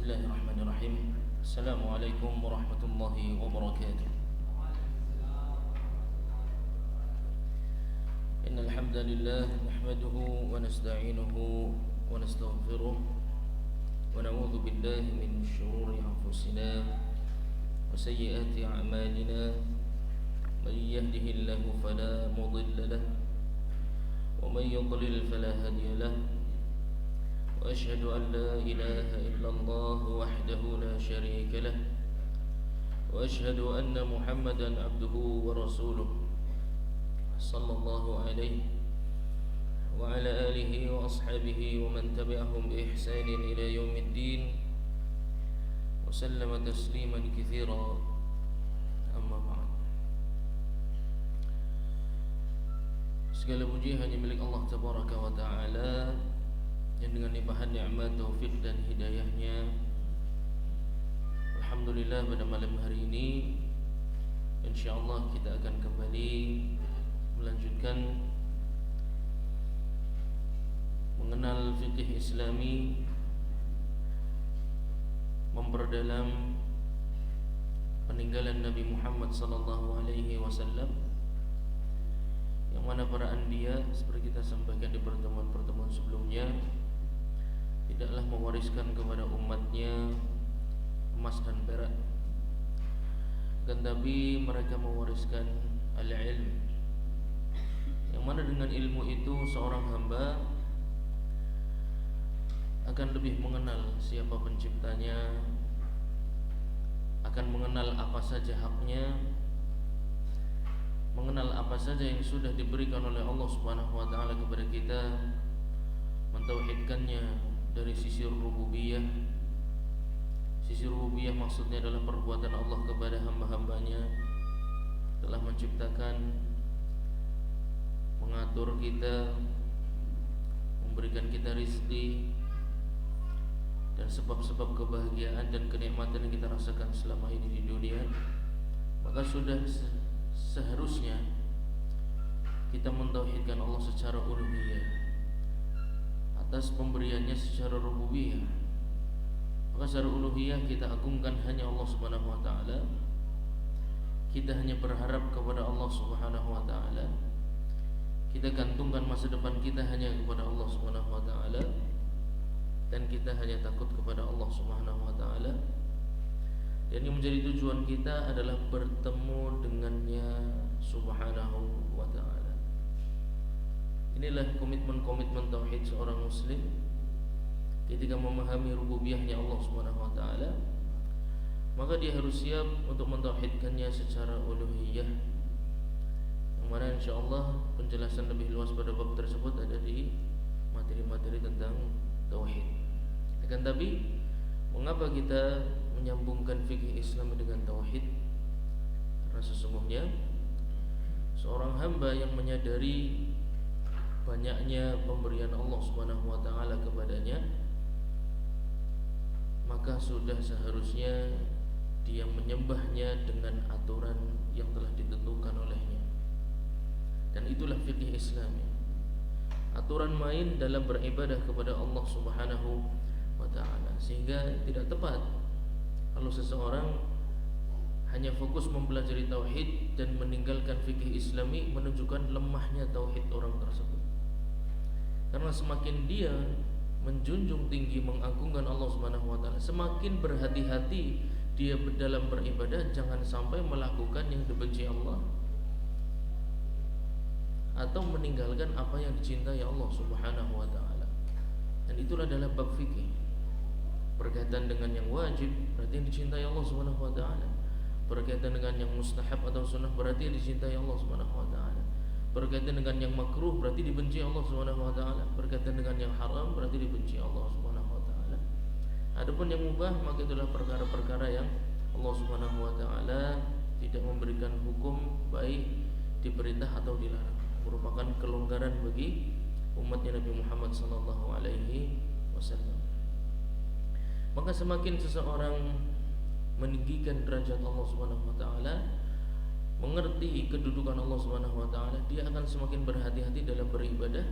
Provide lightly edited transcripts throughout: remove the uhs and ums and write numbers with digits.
Bismillahirrahmanirrahim. Assalamualaikum warahmatullahi wabarakatuh. Innal hamdalillah nahmaduhu wa nasta'inuhu wa nastaghfiruh wa na'udzu billahi min shururi anfusina wa sayyiati a'malina. May yahdihillahu fala mudilla lahu wa may yudlil fala hadiya lahu. وأشهد أن لا إله إلا الله وحده لا شريك له وأشهد أن محمدا عبده ورسوله صلى الله عليه وعلى آله وأصحابه ومن تبعهم بإحسان إلى يوم الدين وسلم تسليما كثيرا. أما بعد. Segala puji hanya milik Allah Tabaraka wa Ta'ala yang dengan limpahan nikmat, taufik dan hidayahnya, alhamdulillah pada malam hari ini insyaallah kita akan kembali melanjutkan mengenal fikih Islami, memperdalam peninggalan Nabi Muhammad sallallahu alaihi wasallam, yang mana para anbiya seperti kita sampaikan di pertemuan-pertemuan sebelumnya tidaklah mewariskan kepada umatnya emas dan perak, tapi mereka mewariskan al-ilm, yang mana dengan ilmu itu seorang hamba akan lebih mengenal siapa penciptanya, akan mengenal apa saja haknya, mengenal apa saja yang sudah diberikan oleh Allah Subhanahu wa taala kepada kita, mentauhidkannya dari sisi rububiyah. Sisi rububiyah maksudnya adalah perbuatan Allah kepada hamba-hambanya, telah menciptakan, mengatur kita, memberikan kita rizki dan sebab-sebab kebahagiaan dan kenikmatan yang kita rasakan selama ini di dunia. Maka sudah seharusnya kita mentauhidkan Allah secara uluhiyah atas pemberiannya secara rububiyah. Maka secara uluhiyah kita agungkan hanya Allah Subhanahu wa taala. Kita hanya berharap kepada Allah Subhanahu wa taala. Kita gantungkan masa depan kita hanya kepada Allah Subhanahu wa taala, dan kita hanya takut kepada Allah Subhanahu wa taala. Dan yang menjadi tujuan kita adalah bertemu dengannya Subhanahu wa ta'ala. Inilah komitmen-komitmen tauhid seorang muslim ketika memahami rububiyahnya Allah Subhanahu wa ta'ala. Maka dia harus siap untuk mentauhidkannya secara uluhiyah, yang mana insyaAllah penjelasan lebih luas pada bab tersebut ada di materi-materi tentang tauhid. Akan tapi mengapa kita menyambungkan fikih Islam dengan tauhid? Karena sesungguhnya seorang hamba yang menyadari banyaknya pemberian Allah Subhanahu wa taala kepadanya, maka sudah seharusnya dia menyembahnya dengan aturan yang telah ditentukan olehnya. Dan itulah fikih Islami. Aturan main dalam beribadah kepada Allah Subhanahu wa ta'ala. Sehingga tidak tepat kalau seseorang hanya fokus mempelajari tauhid dan meninggalkan fikih Islami, menunjukkan lemahnya tauhid orang tersebut. Karena semakin dia menjunjung tinggi, mengagungkan Allah Subhanahu wa ta'ala, semakin berhati-hati dia dalam beribadah jangan sampai melakukan yang dibenci Allah atau meninggalkan apa yang dicintai Allah Subhanahu wa ta'ala. Dan itulah adalah bab fikih. Berkaitan dengan yang wajib berarti yang dicintai Allah Subhanahu wa ta'ala. Berkaitan dengan yang mustahab atau sunnah berarti yang dicintai Allah Subhanahu wa ta'ala. Berkaitan dengan yang makruh berarti dibenci Allah Subhanahu wa ta'ala. Berkaitan dengan yang haram berarti dibenci Allah Subhanahu wa ta'ala. Adapun yang mubah maka itulah perkara-perkara yang Allah Subhanahu wa ta'ala tidak memberikan hukum baik diperintah atau dilarang, merupakan kelonggaran bagi umatnya Nabi Muhammad sallallahu alaihi wasallam. Maka semakin seseorang meninggikan derajat Allah Subhanahu wa taala, mengerti kedudukan Allah Subhanahu wa taala, dia akan semakin berhati-hati dalam beribadah.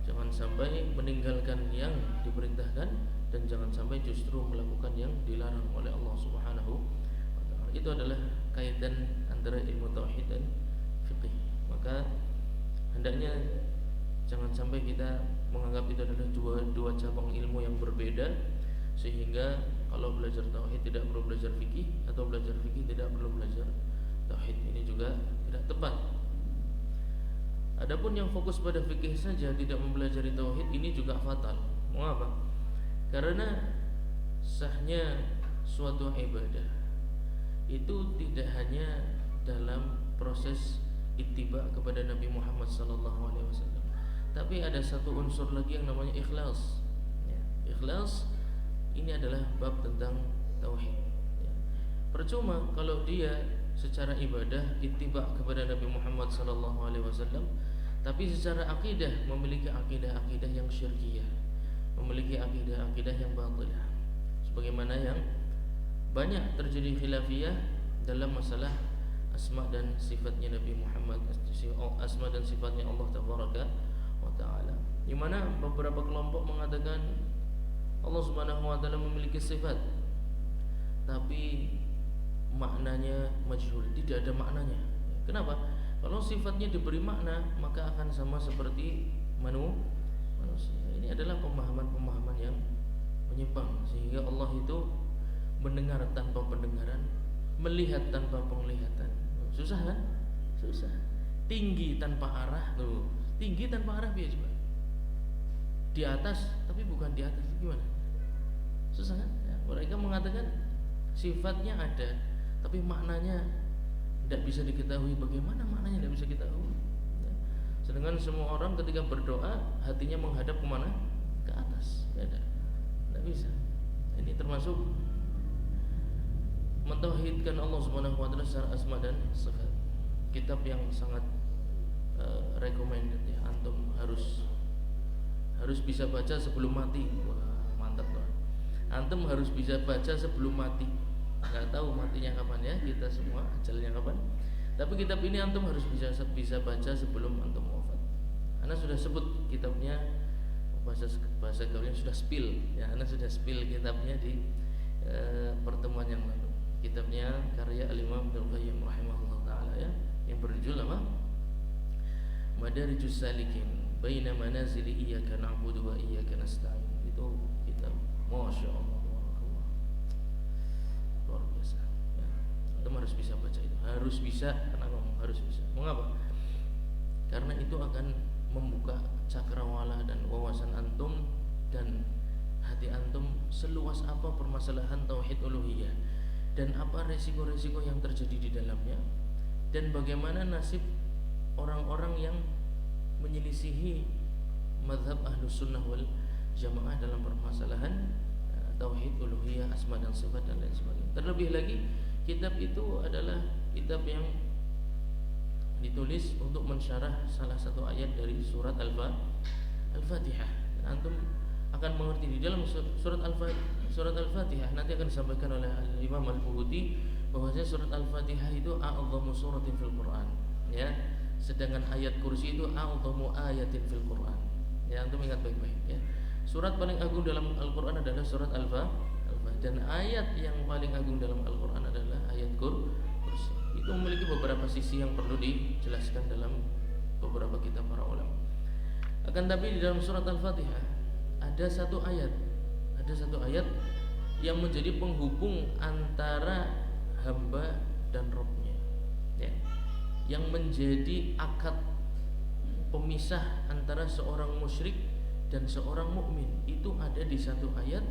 Jangan sampai meninggalkan yang diperintahkan dan jangan sampai justru melakukan yang dilarang oleh Allah Subhanahu wa taala. Itu adalah kaitan antara ilmu tauhid dan fikih. Maka hendaknya jangan sampai kita menganggap itu adalah dua cabang ilmu yang berbeda, sehingga kalau belajar tauhid tidak perlu belajar fikih, atau belajar fikih tidak perlu belajar tauhid. Ini juga tidak tepat. Adapun yang fokus pada fikih saja tidak mempelajari tauhid, ini juga fatal. Mengapa? Karena sahnya suatu ibadah itu tidak hanya dalam proses ittiba kepada Nabi Muhammad SAW, tapi ada satu unsur lagi yang namanya ikhlas. Ikhlas ini adalah bab tentang tauhid. Percuma kalau dia secara ibadah ittiba kepada Nabi Muhammad SAW, tapi secara akidah memiliki akidah-akidah yang syirkiyah, memiliki akidah-akidah yang batilah, sebagaimana yang banyak terjadi khilafiyah dalam masalah asma dan sifatnya Nabi Muhammad, asma dan sifatnya Allah Tabaraka wa Ta'ala, di mana beberapa kelompok mengatakan Allah Subhanahu wa Ta'ala memiliki sifat, tapi maknanya majhul, tidak ada maknanya. Kenapa? Kalau sifatnya diberi makna, maka akan sama seperti manusia. Ini adalah pemahaman-pemahaman yang menyimpang, sehingga Allah itu mendengar tanpa pendengaran, melihat tanpa penglihatan. Susah kan? Susah. Tinggi tanpa arah. Tinggi tanpa arah biasa juga. Di atas tapi bukan di atas. Gimana? Susah kan? Ya, mereka mengatakan sifatnya ada, tapi maknanya tidak bisa diketahui. Bagaimana maknanya tidak bisa diketahui? Ya. Sedangkan semua orang ketika berdoa hatinya menghadap kemana? Ke atas. Tidak bisa. Ini termasuk mentauhidkan Allah Subhanahu wa Ta'ala secara asma dan sifat. Kitab yang sangat recommended ya, antum harus bisa baca sebelum mati. Wah, mantap banget. Antum harus bisa baca sebelum mati. Nggak tahu matinya kapan ya, kita semua ajalnya kapan. Tapi kitab ini antum harus bisa baca sebelum antum wafat. Ana sudah sebut kitabnya, bahasa gaulnya sudah spill ya, Ana sudah spill kitabnya di pertemuan yang lalu. Kitabnya karya Al-Imam Ibnu Qayyim rahimahullah taala ya, yang berjudul apa? Madarijus Salikin Baina Manazili Iyyaka Na'budu wa Iyyaka Nasta'in. Itu kitab Masya Allah, luar biasa ya. Antum harus bisa baca itu, harus bisa, karena ngomong harus bisa. Mengapa? Karena itu akan membuka cakrawala dan wawasan antum dan hati antum seluas apa permasalahan tauhid uluhiyah, dan apa resiko-resiko yang terjadi di dalamnya, dan bagaimana nasib orang-orang yang menyelisihi mazhab Ahlus Sunnah wal Jamaah dalam permasalahan tauhid uluhiyah, asma dan sifat dan lain sebagainya. Terlebih lagi kitab itu adalah kitab yang ditulis untuk mensyarah salah satu ayat dari surat Al-Fatihah. Antum akan mengerti di dalam surat Al-Fatihah nanti akan disampaikan oleh Imam Al-Buhuti bahwasanya surat Al-Fatihah itu a'dhamu suratin fil Quran ya, sedangkan ayat kursi itu a'dhamu ayatin fil Quran ya. Antum ingat baik-baik ya, surat paling agung dalam Al-Quran adalah surat Al-Fatihah, dan ayat yang paling agung dalam Al-Quran adalah ayat kursi. Itu memiliki beberapa sisi yang perlu dijelaskan dalam beberapa kitab para ulama. Akan tapi di dalam surat Al-Fatihah ada satu ayat yang menjadi penghubung antara hamba dan Rabbnya ya, yang menjadi akad pemisah antara seorang musyrik dan seorang mukmin. Itu ada di satu ayat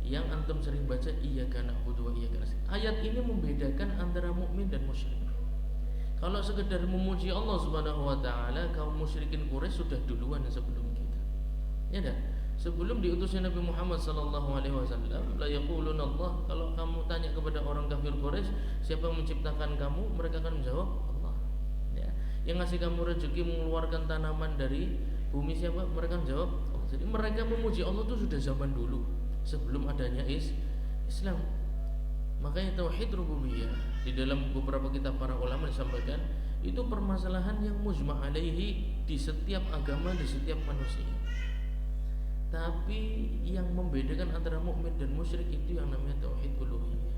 yang antum sering baca, iyyaka na'budu wa iyyaka nasta'in. Ayat ini membedakan antara mukmin dan musyrik. Kalau sekedar memuji Allah Subhanahu wa taala, kaum musyrikin Quraisy sudah duluan sebelum kita. Ya enggak? Sebelum diutusnya Nabi Muhammad sallallahu alaihi wasallam, la yaquluna Allah, kalau kamu tanya kepada orang kafir Quraisy, siapa yang menciptakan kamu? Mereka akan menjawab Allah. Ya. Yang ngasih kamu rezeki, mengeluarkan tanaman dari bumi, siapa? Mereka menjawab Allah. Jadi mereka memuji Allah itu sudah zaman dulu, sebelum adanya Islam. Makanya tauhid rububiyah di dalam beberapa kitab para ulama disampaikan itu permasalahan yang mujma' alaihi di setiap agama, di setiap manusia. Tapi yang membedakan antara mukmin dan musyrik itu yang namanya tauhid uluhiyah.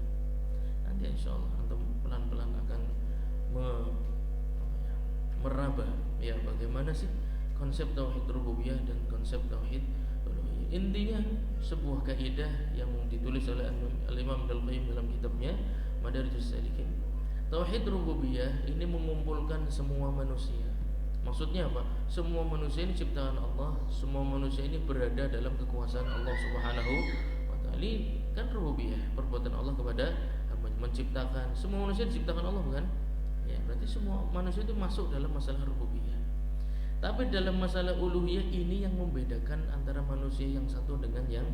Nanti insyaallah antum pelan-pelan akan meraba ya bagaimana sih konsep tauhid rububiyah dan konsep tauhid uluhiyah. Intinya sebuah kaidah yang ditulis oleh Al-Imam Ibnu Qayyim dalam kitabnya Madarijus Salikin. Tauhid rububiyah ini mengumpulkan semua manusia. Maksudnya apa? Semua manusia ini ciptaan Allah, semua manusia ini berada dalam kekuasaan Allah Subhanahu wa taala. Ini kan rububiyah, perbuatan Allah kepada menciptakan. Semua manusia diciptakan Allah bukan? Ya, berarti semua manusia itu masuk dalam masalah rububiyah. Tapi dalam masalah uluhiyah ini yang membedakan antara manusia yang satu dengan yang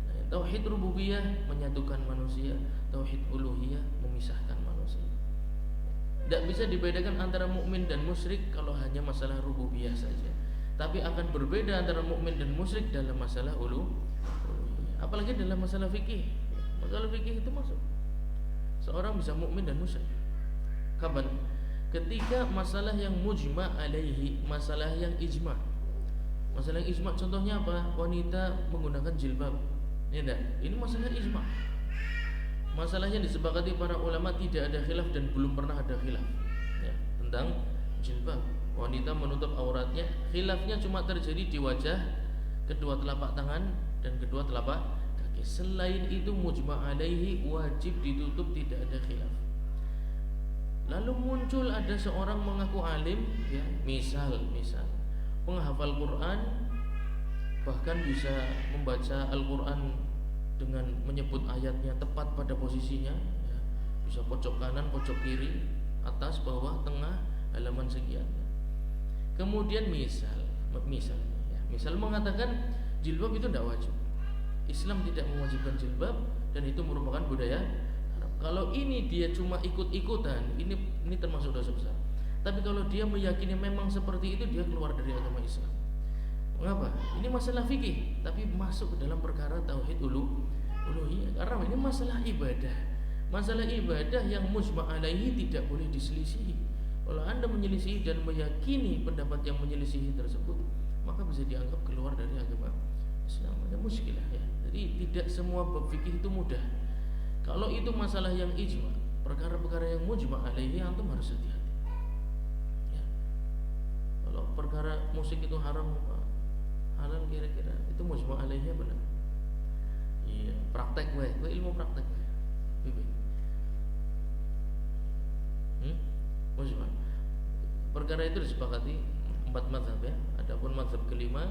lain. Tauhid rububiyah menyatukan manusia, tauhid uluhiyah memisahkan manusia. Tidak bisa dibedakan antara mukmin dan musyrik kalau hanya masalah rububiyah saja. Tapi akan berbeda antara mukmin dan musyrik dalam masalah uluhiyah. Apalagi dalam masalah fikih. Masalah fikih itu masuk. Seorang bisa mukmin dan musyrik. Kapan? Ketika masalah yang mujma' alaihi, masalah yang ijma'. Masalah yang ijma' contohnya apa? Wanita menggunakan jilbab. Ya enggak? Ini masalah ijma'. Masalahnya disepakati para ulama, tidak ada khilaf dan belum pernah ada khilaf ya, tentang jilbab. Wanita menutup auratnya, khilafnya cuma terjadi di wajah, kedua telapak tangan dan kedua telapak kaki. Selain itu mujma' alaihi, wajib ditutup, tidak ada khilaf. Lalu muncul ada seorang mengaku alim ya, misal penghafal Quran, bahkan bisa membaca Al-Quran dengan menyebut ayatnya tepat pada posisinya ya. Bisa pojok kanan, pojok kiri, atas, bawah, tengah, halaman sekian. Kemudian misal mengatakan jilbab itu tidak wajib. Islam tidak mewajibkan jilbab dan itu merupakan budaya Arab. Kalau ini dia cuma ikut-ikutan, ini termasuk dosa besar. Tapi kalau dia meyakini memang seperti itu, dia keluar dari agama Islam. Mengapa? Ini masalah fikih, tapi masuk ke dalam perkara tauhid uluhiyah. Karena ini masalah ibadah. Masalah ibadah yang mujma' alaihi tidak boleh diselisihi. Kalau Anda menyelisihi dan meyakini pendapat yang menyelisihi tersebut, maka bisa dianggap keluar dari agama Islam. Ada muskilah ya. Jadi tidak semua bab fikih itu mudah. Kalau itu masalah yang ijma', perkara-perkara yang mujma' alaihi, antum harus hati-hati. Ya. Kalau perkara musik itu haram, halal kira-kira itu mujma' alaihi benar. Iya, praktek gue ilmu praktek. Mujma'. Perkara itu disepakati 4 mazhab ya. Adapun mazhab kelima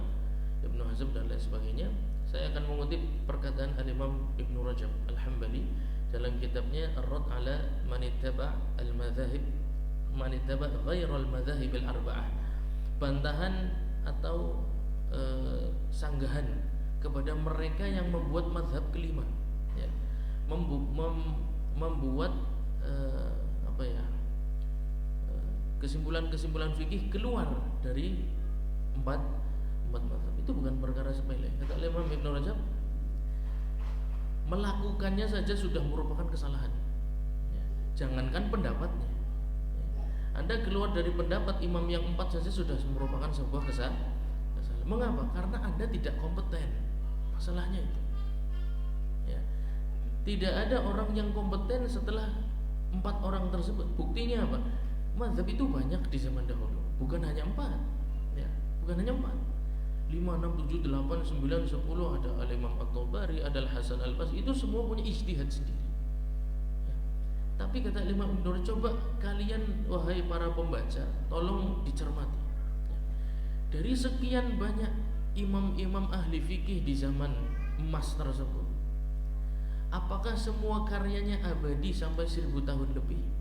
Ibnu Hazm dan lain sebagainya, saya akan mengutip perkataan Al-Imam Ibnu Rajab Al-Hambali dalam kitabnya Ar-Rad ala man ittaba' al-madhahib man ittaba' ghairal madhahib al-arba'ah. Bantahan atau sanggahan kepada mereka yang membuat mazhab kelima ya. Membuat kesimpulan-kesimpulan fikih keluar dari empat mazhab. Itu bukan perkara sepele. Kata Imam Ibnu Rajab, melakukannya saja sudah merupakan kesalahan ya. Jangankan pendapatnya ya. Anda keluar dari pendapat imam yang 4 saja sudah merupakan sebuah kesalahan. Mengapa? Karena Anda tidak kompeten. Masalahnya itu ya. Tidak ada orang yang kompeten setelah 4 orang tersebut. Buktinya apa? Mazhab itu banyak di zaman dahulu, bukan hanya 4 ya. Bukan hanya 4, 5, 6, 7, 8, 9, 10. Ada Al-Imam At-Tabari, ada Al-Hasan Al-Basri. Itu semua punya ijtihad sendiri ya. Tapi kata Imam Ibnu Rajab, coba kalian wahai para pembaca, tolong dicermati. Dari sekian banyak imam-imam ahli fikih di zaman emas tersebut, apakah semua karyanya abadi sampai 1000 tahun lebih?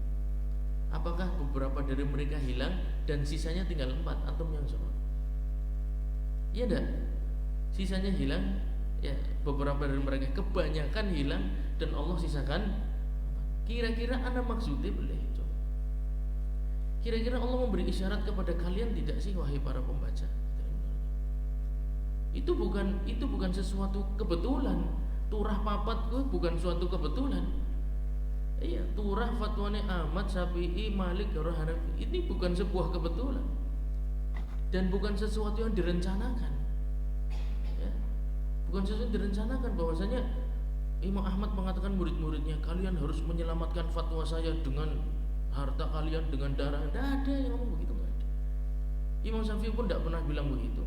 Apakah beberapa dari mereka hilang dan sisanya tinggal 4? Antum yang jawab. Iya enggak? Sisanya hilang ya, beberapa dari mereka, kebanyakan hilang dan Allah sisakan. Kira-kira ana maksudnya boleh? Kira-kira Allah memberi isyarat kepada kalian tidak sih wahai para pembaca? Itu bukan sesuatu kebetulan. Turah papat gue bukan suatu kebetulan. Iya, turah fatwane Ahmad, Syafi'i, Malik, Hanafi. Ini bukan sebuah kebetulan dan bukan sesuatu yang direncanakan. Ya, bukan sesuatu yang direncanakan bahwasanya Imam Ahmad mengatakan murid-muridnya, kalian harus menyelamatkan fatwa saya dengan harta kalian, dengan darah. Tidak ada yang ngomong begitu, nggak ada. Imam Syafi'i pun tidak pernah bilang begitu.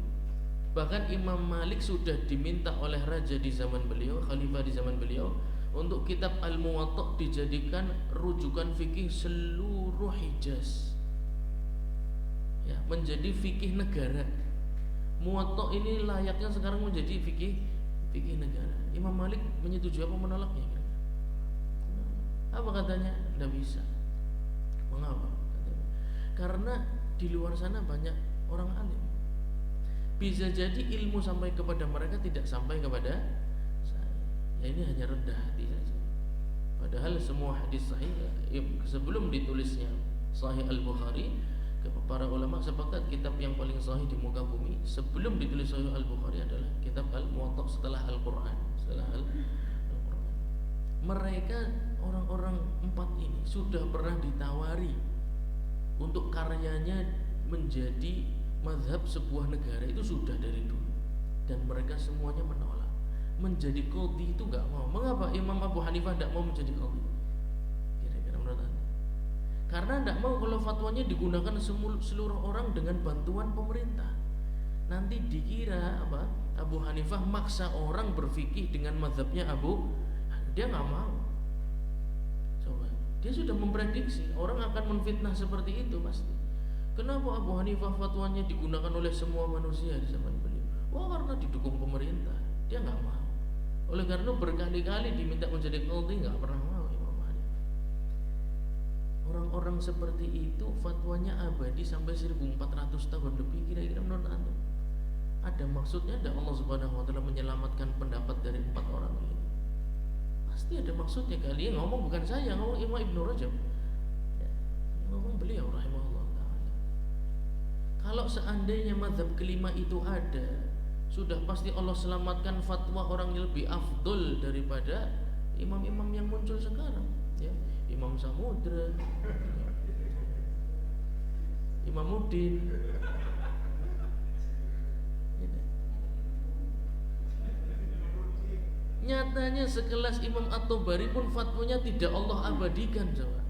Bahkan Imam Malik sudah diminta oleh raja di zaman beliau, khalifah di zaman beliau, untuk kitab Al-Muwatta dijadikan rujukan fikih seluruh Hijaz. Ya, menjadi fikih negara. Muwatta ini layaknya sekarang menjadi fikih negara. Imam Malik menyetujui apa menolaknya? Apa katanya? Tidak bisa. Mengapa? Karena di luar sana banyak orang alim. Bisa jadi ilmu sampai kepada mereka, tidak sampai kepada saya. Ya, ini hanya rendah hati saja. Padahal semua hadis sahih sebelum ditulisnya Sahih Al-Bukhari, para ulama sepakat kitab yang paling sahih di muka bumi sebelum ditulis Sahih Al-Bukhari adalah kitab Al-Muwatta setelah Al-Quran. Mereka orang-orang empat ini sudah pernah ditawari untuk karyanya menjadi mazhab sebuah negara, itu sudah dari dulu, dan mereka semuanya menolak. Menjadi qadhi itu gak mau. Mengapa Imam Abu Hanifah tidak mau menjadi qadhi? Kira-kira menurut Anda? Karena tidak mau kalau fatwanya digunakan seluruh orang dengan bantuan pemerintah. Nanti dikira apa? Abu Hanifah maksa orang berfikih dengan mazhabnya dia nggak mau. Coba, dia sudah memprediksi orang akan menfitnah seperti itu pasti. Kenapa Abu Hanifah fatwanya digunakan oleh semua manusia di zaman beliau? Wah, karena didukung pemerintah. Dia nggak mau. Oleh karena berkali-kali diminta menjadi qadhi, nggak pernah mau Imam Hanifah. Orang-orang seperti itu fatwanya abadi sampai 1400 tahun lebih. Kira-kira menurut Anda ada maksudnya tidak Allah Subhanahu wa taala menyelamatkan pendapat dari empat orang ini? Pasti ada maksudnya. Kali yang ngomong bukan saya, ngomong Imam Ibnu Rajab. Ya, ngomong beliau rahimahullah taala. Kalau seandainya mazhab kelima itu ada, sudah pasti Allah selamatkan fatwa orang yang lebih afdol daripada imam-imam yang muncul sekarang, ya. Imam Samudra, Imam Udin. Nyatanya sekelas Imam At-Tabari pun fatwanya tidak Allah abadikan, coba.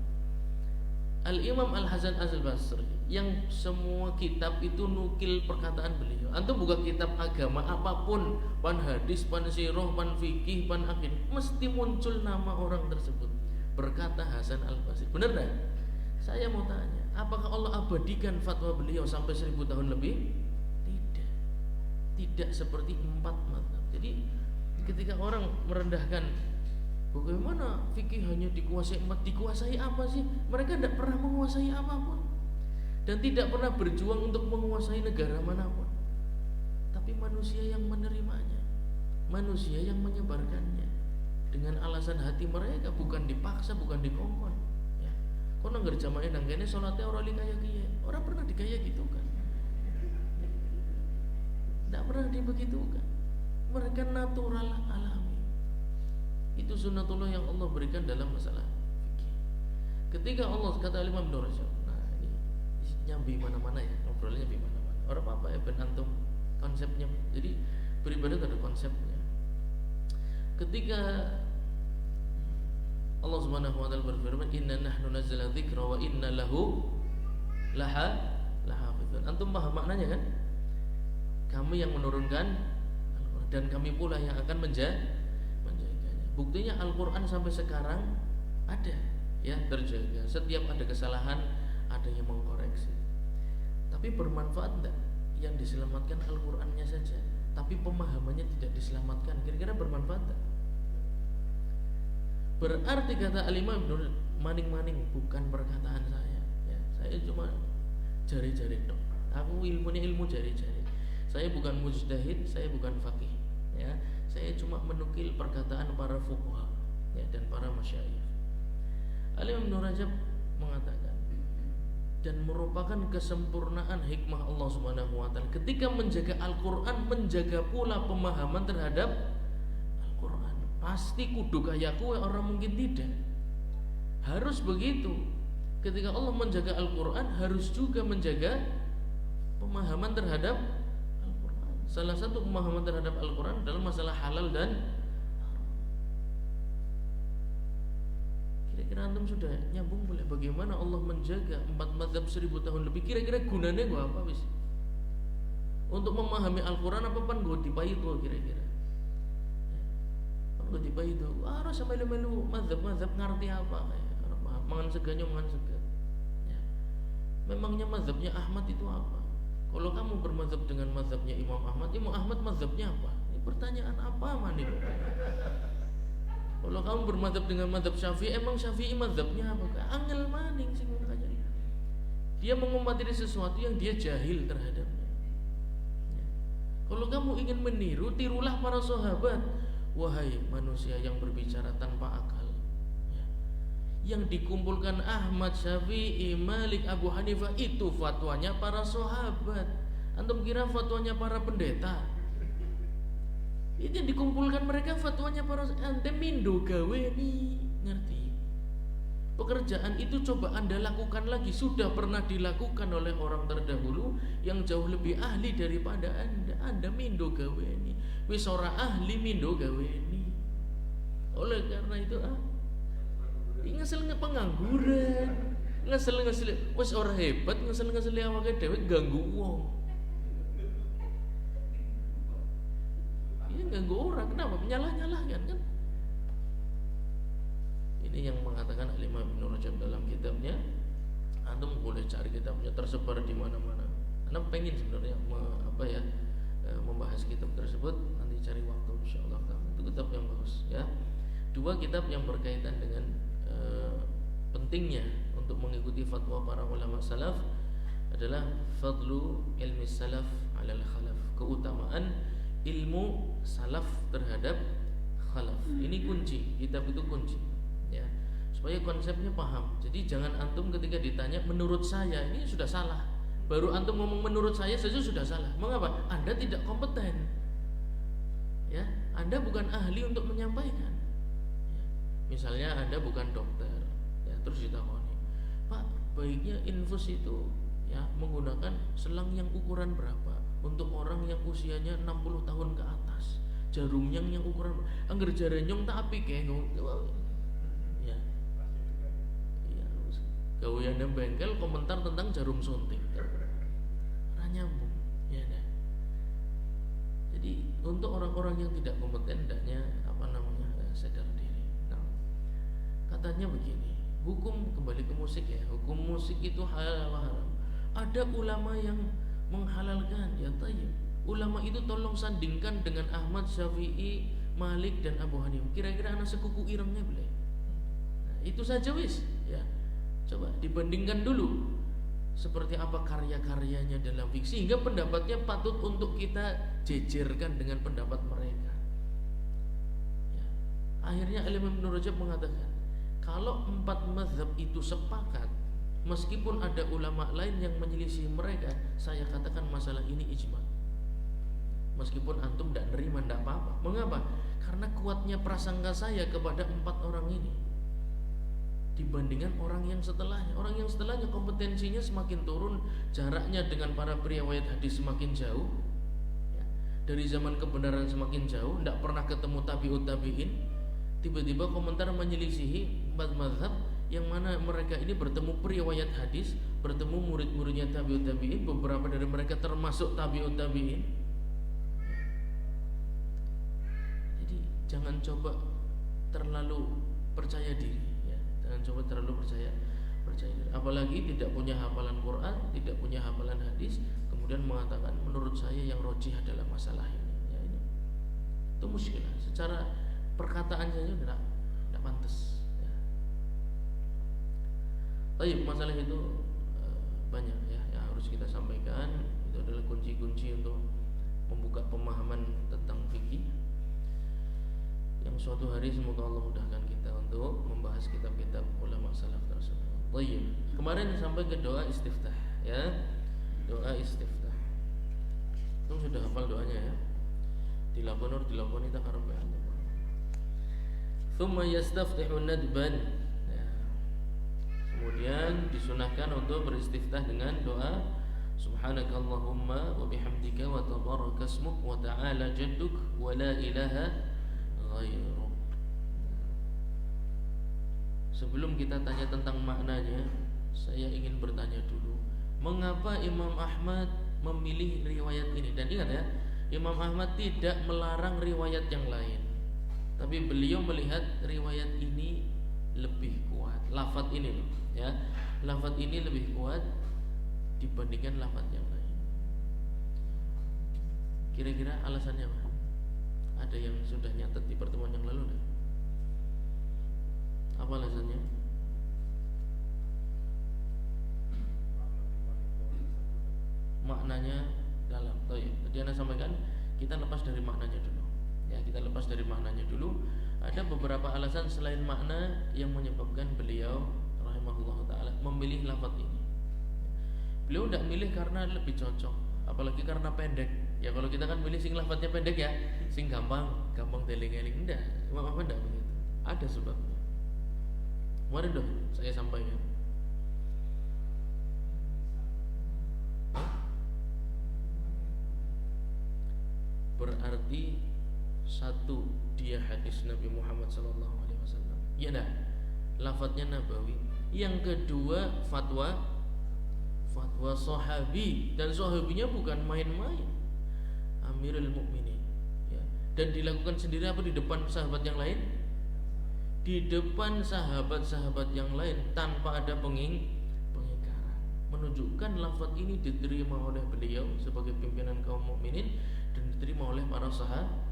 Al-Imam Al-Hasan Al-Basri yang semua kitab itu nukil perkataan beliau. Antum buka kitab agama apapun, pan hadis, pan sirah, pan fikih, pan akid, mesti muncul nama orang tersebut. Berkata Hasan Al-Basri. Benar tak? Saya mau tanya, apakah Allah abadikan fatwa beliau sampai 1000 tahun lebih? Tidak. Tidak seperti empat mazhab. Jadi ketika orang merendahkan bagaimana fikih hanya dikuasai empat, dikuasai apa sih? Mereka tidak pernah menguasai apapun dan tidak pernah berjuang untuk menguasai negara manapun. Tapi manusia yang menerimanya, manusia yang menyebarkannya dengan alasan hati mereka, bukan dipaksa, bukan dikongkon. Ya. Kono ngerjamain nanggane salatnya orang kaya kiye. Orang pernah dikaya gitu kan? Tidak pernah dibegitukan. Mereka natural alami. Itu sunnatullah yang Allah berikan dalam masalah fikih. Ketika Allah kata Imam Ibnu Rajab, nah ini nyambi mana-mana ya, ngobrolnya di mana-mana. Orang apa ya ben antum konsepnya. Jadi beribadah ada konsepnya. Ketika Allah Subhanahu wa taala berfirman, "Inna nahnu nazzalna dzikra wa inna lahu lahafizun." Antum paham maknanya kan? Kami yang menurunkan dan kami pula yang akan menjaganya. Buktinya Al-Quran sampai sekarang ada, ya, terjaga. Setiap ada kesalahan ada yang mengkoreksi. Tapi bermanfaat enggak? Yang diselamatkan Al-Qurannya saja, tapi pemahamannya tidak diselamatkan. Kira-kira bermanfaat enggak? Berarti kata Al-Imam Ibnu maning-maning bukan perkataan saya, ya. Saya cuma jari-jari dong. Aku ilmunya ilmu jari-jari. Saya bukan mujtahid, saya bukan faqih, ya. Saya cuma menukil perkataan para fuqaha, ya, dan para masyayikh. Al-Imam Ibnu Rajab mengatakan, dan merupakan kesempurnaan hikmah Allah Subhanahu wa taala ketika menjaga Al-Qur'an, menjaga pula pemahaman terhadap Al-Qur'an. Pasti kudu kaya kowe, orang mungkin tidak. Harus begitu. Ketika Allah menjaga Al-Quran, harus juga menjaga pemahaman terhadap Al-Quran. Salah satu pemahaman terhadap Al-Quran dalam masalah halal dan haram. Kira-kira antum sudah nyambung boleh bagaimana Allah menjaga 4 mazhab 1000 tahun lebih? Kira-kira gunanya gua apa wis? Untuk memahami Al-Quran apa pan gue dipai itu kira-kira? Pan gue dipai itu, harus sama melu mazhab ngerti apa? Mangan seganyo mangan segan. Ya. Memangnya mazhabnya Ahmad itu apa? Kalau kamu bermazhab dengan mazhabnya Imam Ahmad mazhabnya apa? Ini pertanyaan apa mani? Kalau kamu bermazhab dengan mazhab Syafi'i, emang Syafi'i mazhabnya apa? Angel maning sing makanya. Dia mengumatiri sesuatu yang dia jahil terhadapnya. Ya. Kalau kamu ingin meniru, tirulah para sahabat. Wahai manusia yang berbicara tanpa akal. Yang dikumpulkan Ahmad, Syafi'i, Malik, Abu Hanifah itu fatwanya para sahabat. Antum kira fatwanya para pendeta? Itu yang dikumpulkan mereka fatwanya para ante mindo gawe nih, ngerti? Pekerjaan itu coba Anda lakukan lagi, sudah pernah dilakukan oleh orang terdahulu yang jauh lebih ahli daripada Anda. Anda mindo gawe nih, wis ora ahli mindo gawe nih. Oleh karena itu ngesel pengangguran, ngesel wis ora hebat, ngesel awake dhewe ganggu wong. Iya ganggu orang, kenapa? Menyalah-nyalahkan kan? Ini yang mengatakan Imam Ibnu Rajab dalam kitabnya. Antum boleh cari kitabnya, tersebar di mana-mana. Anda pengen sebenarnya membahas kitab tersebut, nanti cari waktu insyaallah. Itu kitab yang bagus ya. 2 kitab yang berkaitan dengan pentingnya untuk mengikuti fatwa para ulama salaf adalah Fadlu ilmi salaf alal khalaf, keutamaan ilmu salaf terhadap khalaf. Ini kunci, kitab itu kunci ya, supaya konsepnya paham. Jadi jangan antum ketika ditanya menurut saya, ini sudah salah. Baru antum ngomong menurut saya saja sudah salah. Mengapa? Anda tidak kompeten. Ya, Anda bukan ahli untuk menyampaikan. Misalnya Anda bukan dokter, ya, terus ditakoni, Pak, baiknya infus itu ya menggunakan selang yang ukuran berapa untuk orang yang usianya 60 tahun ke atas, jarumnya yang ukuran angger jarenyong tak apik ya, ya, gaweane bengkel komentar tentang jarum suntik, nyambung, ya dah. Jadi untuk orang-orang yang tidak kompeten, hendaknya sadar diri. Katanya begini, hukum kembali ke musik ya, hukum musik itu halal atau haram. Ada ulama yang menghalalkan, ya tayyib. Ulama itu tolong sandingkan dengan Ahmad, Syafi'i, Malik dan Abu Hanifah. Kira-kira anak sekuku irengnya boleh. Nah, itu saja wis, ya. Coba dibandingkan dulu seperti apa karya-karyanya dalam fiksi sehingga pendapatnya patut untuk kita jejerkan dengan pendapat mereka. Ya. Akhirnya Imam Ibnu Rajab mengatakan, kalau 4 mazhab itu sepakat, meskipun ada ulama lain yang menyelisih mereka, saya katakan masalah ini ijma. Meskipun antum tidak nerima, tidak apa-apa. Mengapa? Karena kuatnya prasangka saya kepada 4 orang ini dibandingkan orang yang setelahnya. Orang yang setelahnya kompetensinya semakin turun, jaraknya dengan para periwayat hadis semakin jauh ya. Dari zaman kebenaran semakin jauh, tidak pernah ketemu tabi'ut tabi'in. Tiba-tiba komentar menyelisihi 4 mazhab yang mana mereka ini bertemu periwayat hadis, bertemu murid-muridnya tabi'ut tabi'in, beberapa dari mereka termasuk tabi'ut tabi'in. Jadi jangan coba terlalu percaya diri ya. Jangan coba terlalu percaya diri. Apalagi tidak punya hafalan Quran, tidak punya hafalan hadis, kemudian mengatakan menurut saya yang rojih adalah masalah ini ya, ini. Itu muskilah. Secara perkataan saja tidak pantas ya. Tapi masalah itu banyak ya yang harus kita sampaikan. Itu adalah kunci-kunci untuk membuka pemahaman tentang fikih yang suatu hari semoga Allah mudahkan kita untuk membahas kitab-kitab ulama salaf tersebut. Baik. Kemarin sampai ke doa istiftah ya. Doa istiftah. Kamu sudah hafal doanya ya? Dilakoni tak karep ya. Thumma yastaftihu nadban ya. Kemudian disunahkan untuk beristiftah dengan doa Subhanakallahumma wa bihamdika wa tabaraka ismuk wa ta'ala jadduk wa la ilaha ghairuk. Sebelum kita tanya tentang maknanya, saya ingin bertanya dulu, mengapa Imam Ahmad memilih riwayat ini? Dan ingat ya, Imam Ahmad tidak melarang riwayat yang lain, tapi beliau melihat riwayat ini lebih kuat. Lafaz ini loh, ya. Lafaz ini lebih kuat dibandingkan lafaz yang lain. Kira-kira alasannya apa? Ada yang sudah nyatet di pertemuan yang lalu enggak? Apa alasannya? Maknanya dalam. Tadi Anda sampaikan, kita lepas dari maknanya dulu. Ya, kita lepas dari maknanya dulu. Ada beberapa alasan selain makna yang menyebabkan beliau rahimahullah taala memilih lafaz ini. Beliau tidak milih karena lebih cocok, apalagi karena pendek. Ya kalau kita kan milih sing lafadznya pendek ya, sing gampang teling-eling. Enggak, Imam Ahmad enggak begitu. Ada sebabnya. Mari dong saya sampaikan. Berarti satu, dia hadis Nabi Muhammad SAW. Ya dah, lafadznya nabawi. Yang kedua, fatwa sahabi, dan sahabinya bukan main-main, Amirul Mukminin, ya. Dan dilakukan sendiri apa di depan sahabat yang lain? Di depan sahabat-sahabat yang lain tanpa ada pengingkaran. Menunjukkan lafaz ini diterima oleh beliau sebagai pimpinan kaum mukminin dan diterima oleh para sahabat.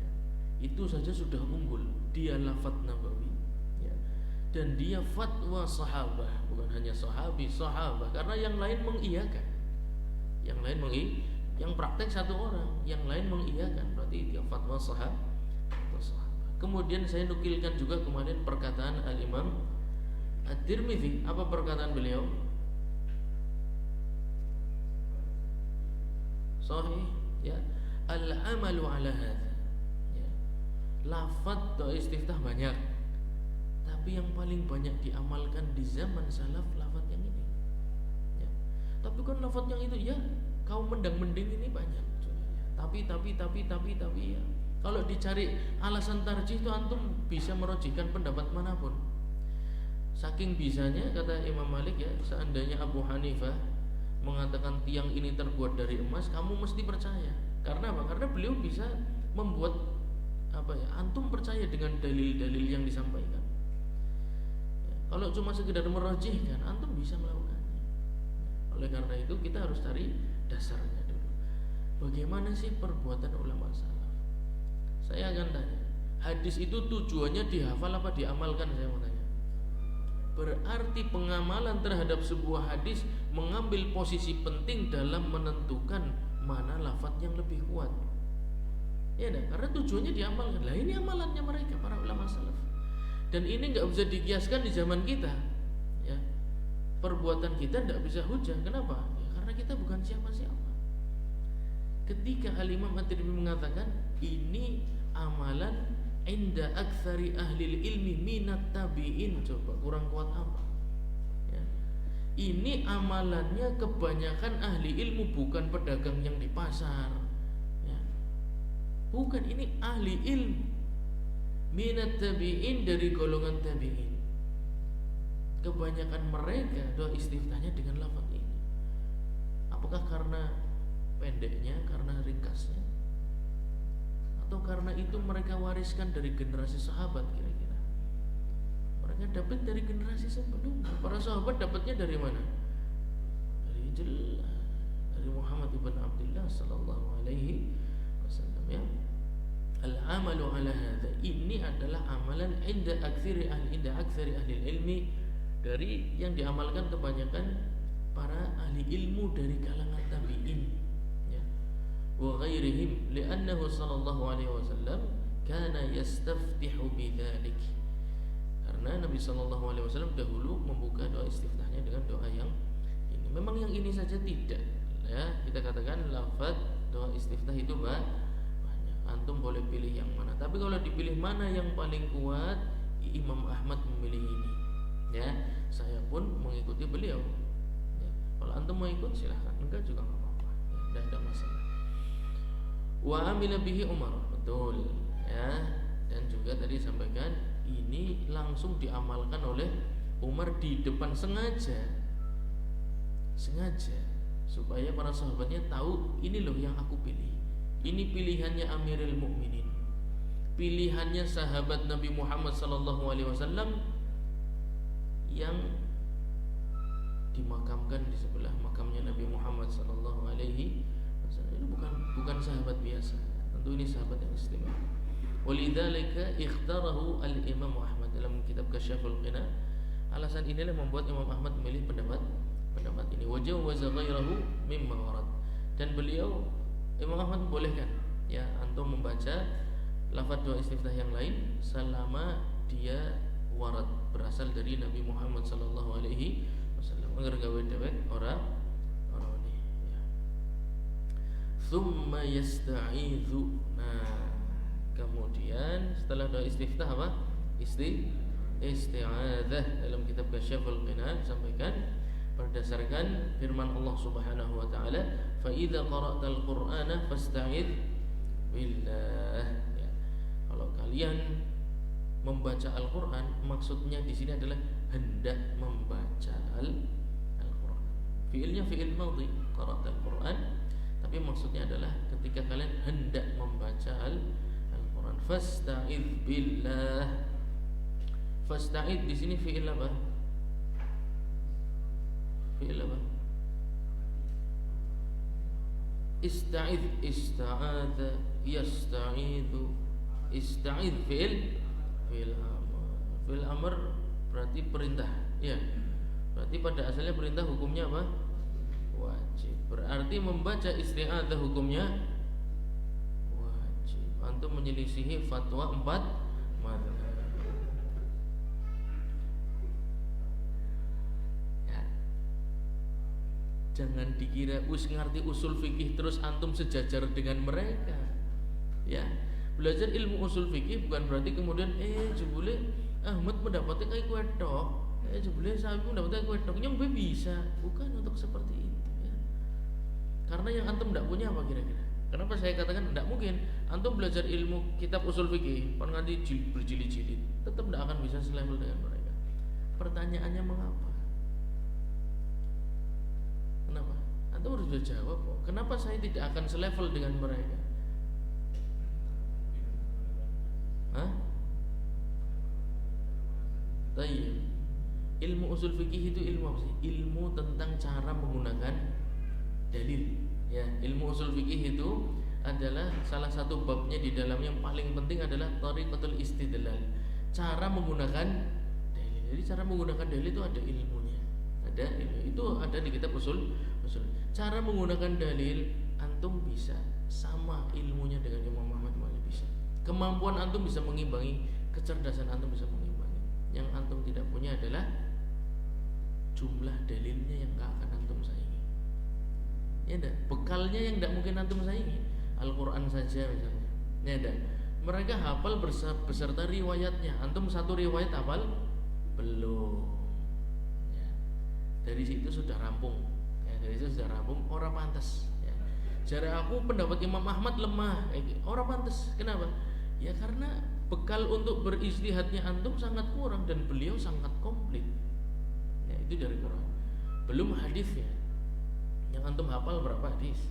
Ya. Itu saja sudah unggul. Dia lafaz nabawi. Dan dia fatwa sahabah, bukan hanya sahabi, sahabah, karena yang lain mengiyakan. Yang praktek satu orang, yang lain mengiyakan, berarti dia fatwa sahabah. Kemudian saya nukilkan juga kemarin perkataan Al-Imam At-Tirmidzi. Apa perkataan beliau? Sahih, ya. Al-amalu ala hadza. Ya. Lafaz doa istiftah banyak, tapi yang paling banyak diamalkan di zaman salaf lafaz yang ini. Ya. Tapi kan lafaz yang itu ya kaum mendang-mending ini banyak. Tapi ya. Kalau dicari alasan tarjih itu antum bisa merojihkan pendapat manapun. Saking bisanya kata Imam Malik ya, seandainya Abu Hanifah mengatakan tiang ini terbuat dari emas, kamu mesti percaya. Karena apa? Karena beliau bisa membuat antum percaya dengan dalil-dalil yang disampaikan. Kalau cuma sekedar merojihkan, antum bisa melakukannya. Oleh karena itu kita harus cari dasarnya dulu. Bagaimana sih perbuatan ulama salaf? Saya akan tanya, hadis itu tujuannya dihafal apa diamalkan? Saya mau tanya. Berarti pengamalan terhadap sebuah hadis mengambil posisi penting dalam menentukan mana lafaz yang lebih kuat. Ya dah, karena tujuannya diamalkan. Lah ini amalannya mereka para ulama salaf. Dan ini nggak bisa dikiaskan di zaman kita, ya. Perbuatan kita nggak bisa hujah. Kenapa? Ya, karena kita bukan siapa-siapa. Ketika Al-Imam At-Tirmidzi mengatakan ini amalan inda aktsari ahli ilmi minat tabi'in, coba kurang kuat apa? Ya. Ini amalannya kebanyakan ahli ilmu, bukan pedagang yang di pasar. Ya. Bukan, ini ahli ilmu. Minat tabi'in, dari golongan tabi'in. Kebanyakan mereka doa istiftahnya dengan lafaz ini. Apakah karena pendeknya, karena ringkasnya, atau karena itu mereka wariskan dari generasi sahabat? Kira-kira mereka dapat dari generasi sebelumnya. Para sahabat dapatnya dari mana? Dari Muhammad ibn Abdullah sallallahu alaihi wasallam, ya. Al-amalu ala hadza, ini adalah amalan inda aktsari ahli ilmi, dari yang diamalkan kebanyakan para ahli ilmu dari kalangan tabi'in, ya. Wa ghairihim, li'annahu sallallahu alaihi wasallam kana yastaftihu bidzalik, karena Nabi sallallahu alaihi wasallam dahulu membuka doa istiftahnya dengan doa yang ini. Memang yang ini saja tidak, ya. Kita katakan lafaz doa istiftah itu antum boleh pilih yang mana. Tapi kalau dipilih mana yang paling kuat, Imam Ahmad memilih ini, ya. pun mengikuti beliau. Ya. Kalau antum mau ikut silahkan, enggak juga nggak apa-apa, ya, tidak ada masalah. Wa amila bihi Umar, betul, ya. Dan juga tadi sampaikan ini langsung diamalkan oleh Umar di depan sengaja supaya para sahabatnya tahu ini loh yang aku pilih. Ini pilihannya Amirul Mukminin, pilihannya sahabat Nabi Muhammad SAW yang dimakamkan di sebelah makamnya Nabi Muhammad SAW. Ini bukan sahabat biasa, tentu ini sahabat yang istimewa. Walidzalika ikhtarahu al-Imam Ahmad dalam kitab Kasyaful Qina. Alasan inilah membuat Imam Ahmad memilih pendapat ini. Wajawaza ghairahu mimma warad. Dan beliau Imam Ahmad membolehkan ya antum membaca lafaz doa istiftah yang lain selama dia warad berasal dari Nabi Muhammad sallallahu alaihi wasallam. Agar gawe dewek ora ini ya. Tsumma yasta'idzu. Nah, kemudian setelah doa istiftah apa? Isti'adzah dalam kitab Kasyaful Qina disampaikan berdasarkan firman Allah Subhanahu wa taala, "Fa idza qara'tal Qur'ana fasta'idz billah." Ya. Kalau kalian membaca Al-Qur'an, maksudnya di sini adalah hendak membaca Al-Qur'an. Fiilnya fiil madhi, qara'tal Qur'an, tapi maksudnya adalah ketika kalian hendak membaca Al-Qur'an, fasta'idz billah. Fasta'idz di sini fiil apa? Fi'il apa? Ista'idz, ista'adza, yasta'idzu. Ista'idz fi'il amr. Fi'il amr berarti perintah. Ya. Berarti pada asalnya perintah hukumnya apa? Wajib. Berarti membaca isti'adzah hukumnya wajib. Antum menyelisihi fatwa 4 mazhab. Jangan dikira ngerti usul fikih terus antum sejajar dengan mereka. Ya, belajar ilmu usul fikih bukan berarti kemudian jebule Ahmad mendapatkan kayak kue tok, jebule Syafi'i mendapatkan kue tok. Nyampe bisa, bukan untuk seperti itu ya. Karena yang antum tidak punya apa kira-kira? Kenapa saya katakan tidak mungkin antum belajar ilmu kitab usul fikih pan nganti berjilid-jilid, tetap tidak akan bisa selevel dengan mereka. Pertanyaannya mengapa? Kenapa? Antum harus bisa jawab kok. Kenapa saya tidak akan selevel dengan mereka? Hah? Tayyib. Ilmu usul fikih itu ilmu apa sih? Ilmu tentang cara menggunakan dalil. Ya, ilmu usul fikih itu adalah salah satu babnya di dalam yang paling penting adalah thariqatul istidlal. Cara menggunakan dalil. Jadi cara menggunakan dalil itu ada ilmunya. Itu ada di kitab usul. Cara menggunakan dalil antum bisa sama ilmunya dengan Imam Ahmad bisa. Kemampuan antum bisa mengimbangi, kecerdasan antum bisa mengimbangi. Yang antum tidak punya adalah jumlah dalilnya yang gak akan antum saingi. Ya enggak? Bekalnya yang tidak mungkin antum saingi. Al-Quran saja misalnya. Ya enggak? Mereka hafal beserta riwayatnya. Antum satu riwayat hafal? Belum. Dari situ sudah rampung ya, dari situ sudah rampung, orang pantas ya. Jadi aku pendapat Imam Ahmad lemah, orang pantas. Kenapa? Ya karena bekal untuk beristihadnya antum sangat kurang dan beliau sangat komplit ya, itu dari Quran. Belum hadisnya yang antum hafal berapa hadis?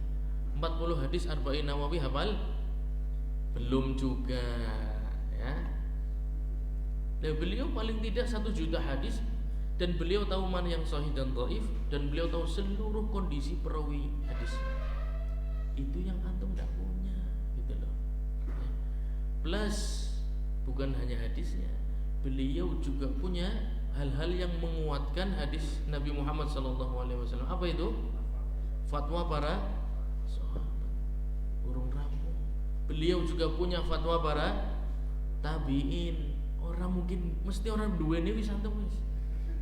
40 hadis Arba'in Nawawi hafal? Belum juga ya. Dan beliau paling tidak 1 juta hadis. Dan beliau tahu mana yang sahih dan dhaif, dan beliau tahu seluruh kondisi perawi hadis. Itu yang antum tidak punya, gitu loh. Plus bukan hanya hadisnya, beliau juga punya hal-hal yang menguatkan hadis Nabi Muhammad SAW. Apa itu? Fatwa para sahabat. Urung rampung. Beliau juga punya fatwa para tabiin. Orang mungkin mesti orang dua ini bisa antum wis.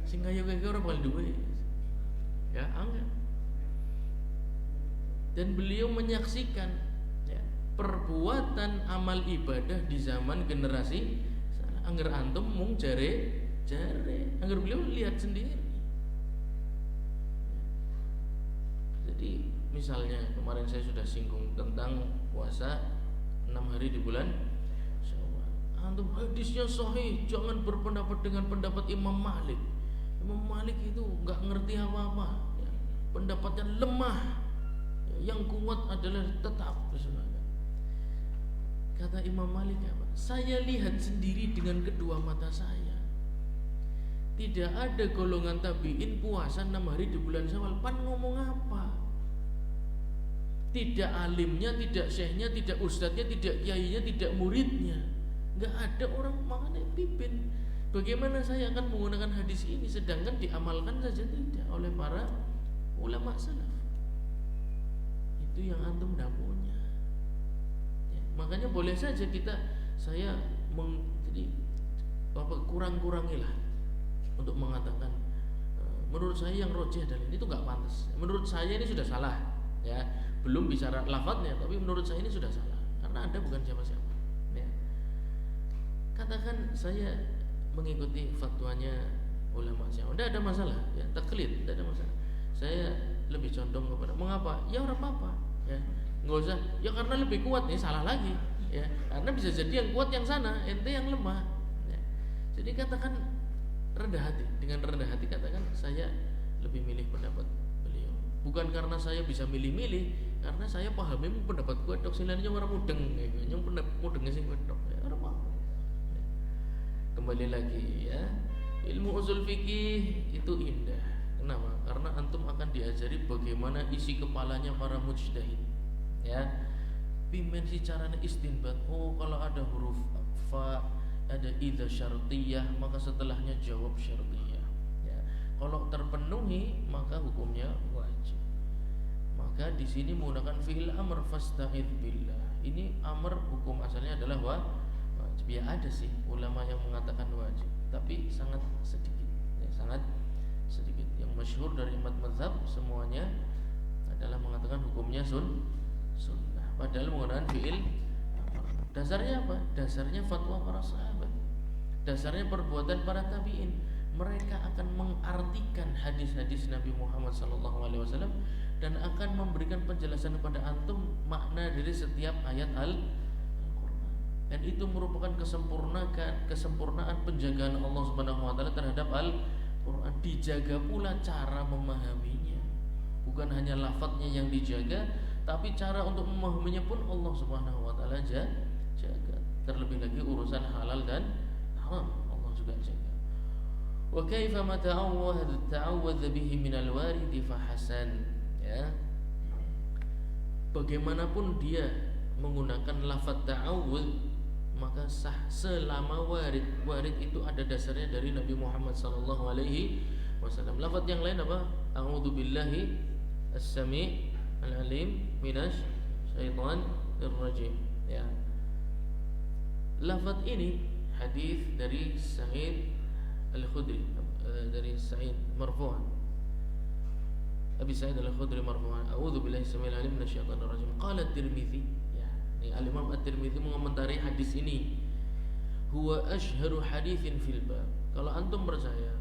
Sing kaya orang paling duwe ya angel. Dan beliau menyaksikan ya, perbuatan amal ibadah di zaman generasi angger antum mung jare angger beliau lihat sendiri Misalnya kemarin saya sudah singgung tentang puasa 6 hari di bulan Syawal. Antum hadisnya sahih, jangan berpendapat dengan pendapat Imam Malik. Imam Malik itu nggak ngerti apa-apa, ya. Pendapatnya lemah. Yang kuat adalah tetap. Kata Imam Malik apa? Saya lihat sendiri dengan kedua mata saya. Tidak ada golongan tabi'in puasa 6 hari di bulan Syawal. Pan ngomong apa? Tidak alimnya, tidak syekhnya, tidak ustadznya, tidak kiainya, tidak muridnya. Nggak ada orang makanya pimpin. Bagaimana saya akan menggunakan hadis ini sedangkan diamalkan saja tidak oleh para ulama salaf. Itu yang antum tidak punya. Ya, makanya boleh saja saya kurang-kurangilah untuk mengatakan menurut saya yang rojih adalah ini, itu nggak pantas. Menurut saya ini sudah salah, ya. Belum bicara lafadznya, tapi menurut saya ini sudah salah karena Anda bukan siapa-siapa, ya. Katakan saya mengikuti fatwanya ulama Syafi'i, tidak ada masalah, ya, taklid, tidak ada masalah. Saya lebih condong kepada mengapa? Ya orang apa, ya, nggak usah. Ya karena lebih kuat nih, salah lagi, ya. Karena bisa jadi yang kuat yang sana, ente yang lemah. Ya. Jadi katakan rendah hati, dengan rendah hati katakan saya lebih milih pendapat beliau. Bukan karena saya bisa milih-milih, karena saya pahami pendapat kuat dok silanya orang mudeng, yang pendapat mudengnya sih kuat dok, ya, orang apa? Kembali lagi, ya, ilmu usul fikih itu indah. Kenapa? Karena antum akan diajari bagaimana isi kepalanya para mujtahid, ya. Dimensi caranya istinbat. Oh, kalau ada huruf fa, ada idza syartiyah, maka setelahnya jawab syartiyah, ya. Kalau terpenuhi maka hukumnya wajib. Maka di sini menggunakan fi'il amr, fasta'id billah. Ini amr hukum asalnya adalah wajib. Ya ada sih ulama yang mengatakan wajib, tapi sangat sedikit, ya, sangat sedikit. Yang masyhur dari mazhab semuanya adalah mengatakan hukumnya sunnah. Padahal menggunakan fi'il amr. Dasarnya apa? Dasarnya fatwa para sahabat. Dasarnya perbuatan para tabi'in. Mereka akan mengartikan hadis-hadis Nabi Muhammad SAW dan akan memberikan penjelasan kepada antum makna dari setiap ayat Al-Quran. Dan itu merupakan kesempurnaan penjagaan Allah Subhanahu wa taala terhadap Al-Quran. Dijaga pula cara memahaminya. Bukan hanya lafadznya yang dijaga, tapi cara untuk memahaminya pun Allah Subhanahu wa taala jaga. Terlebih lagi urusan halal dan haram Allah juga jaga. Wa kaifa ma ta'awwadha bihi min al-warid fa hasan, ya. Bagaimanapun dia menggunakan lafaz ta'awudz maka sah selama warid. Warid itu ada dasarnya dari Nabi Muhammad sallallahu alaihi wasallam. Lafaz yang lain apa? A'udzu billahi as-sami' al-alim minasy syaithanir rajim, ya. Lafaz ini hadis dari Sa'id Al-Khudri, dari Sa'id marfu'an. Abi Sa'id Al-Khudri marfu'an, a'udzu billahi as-sami'il 'alim minasy syaithanir rajim. Qala At-Tirmidzi, Al-Imam At-Tirmidzi mengomentari hadis ini, huwa ashharu haditsin fil bab. Kalau antum percaya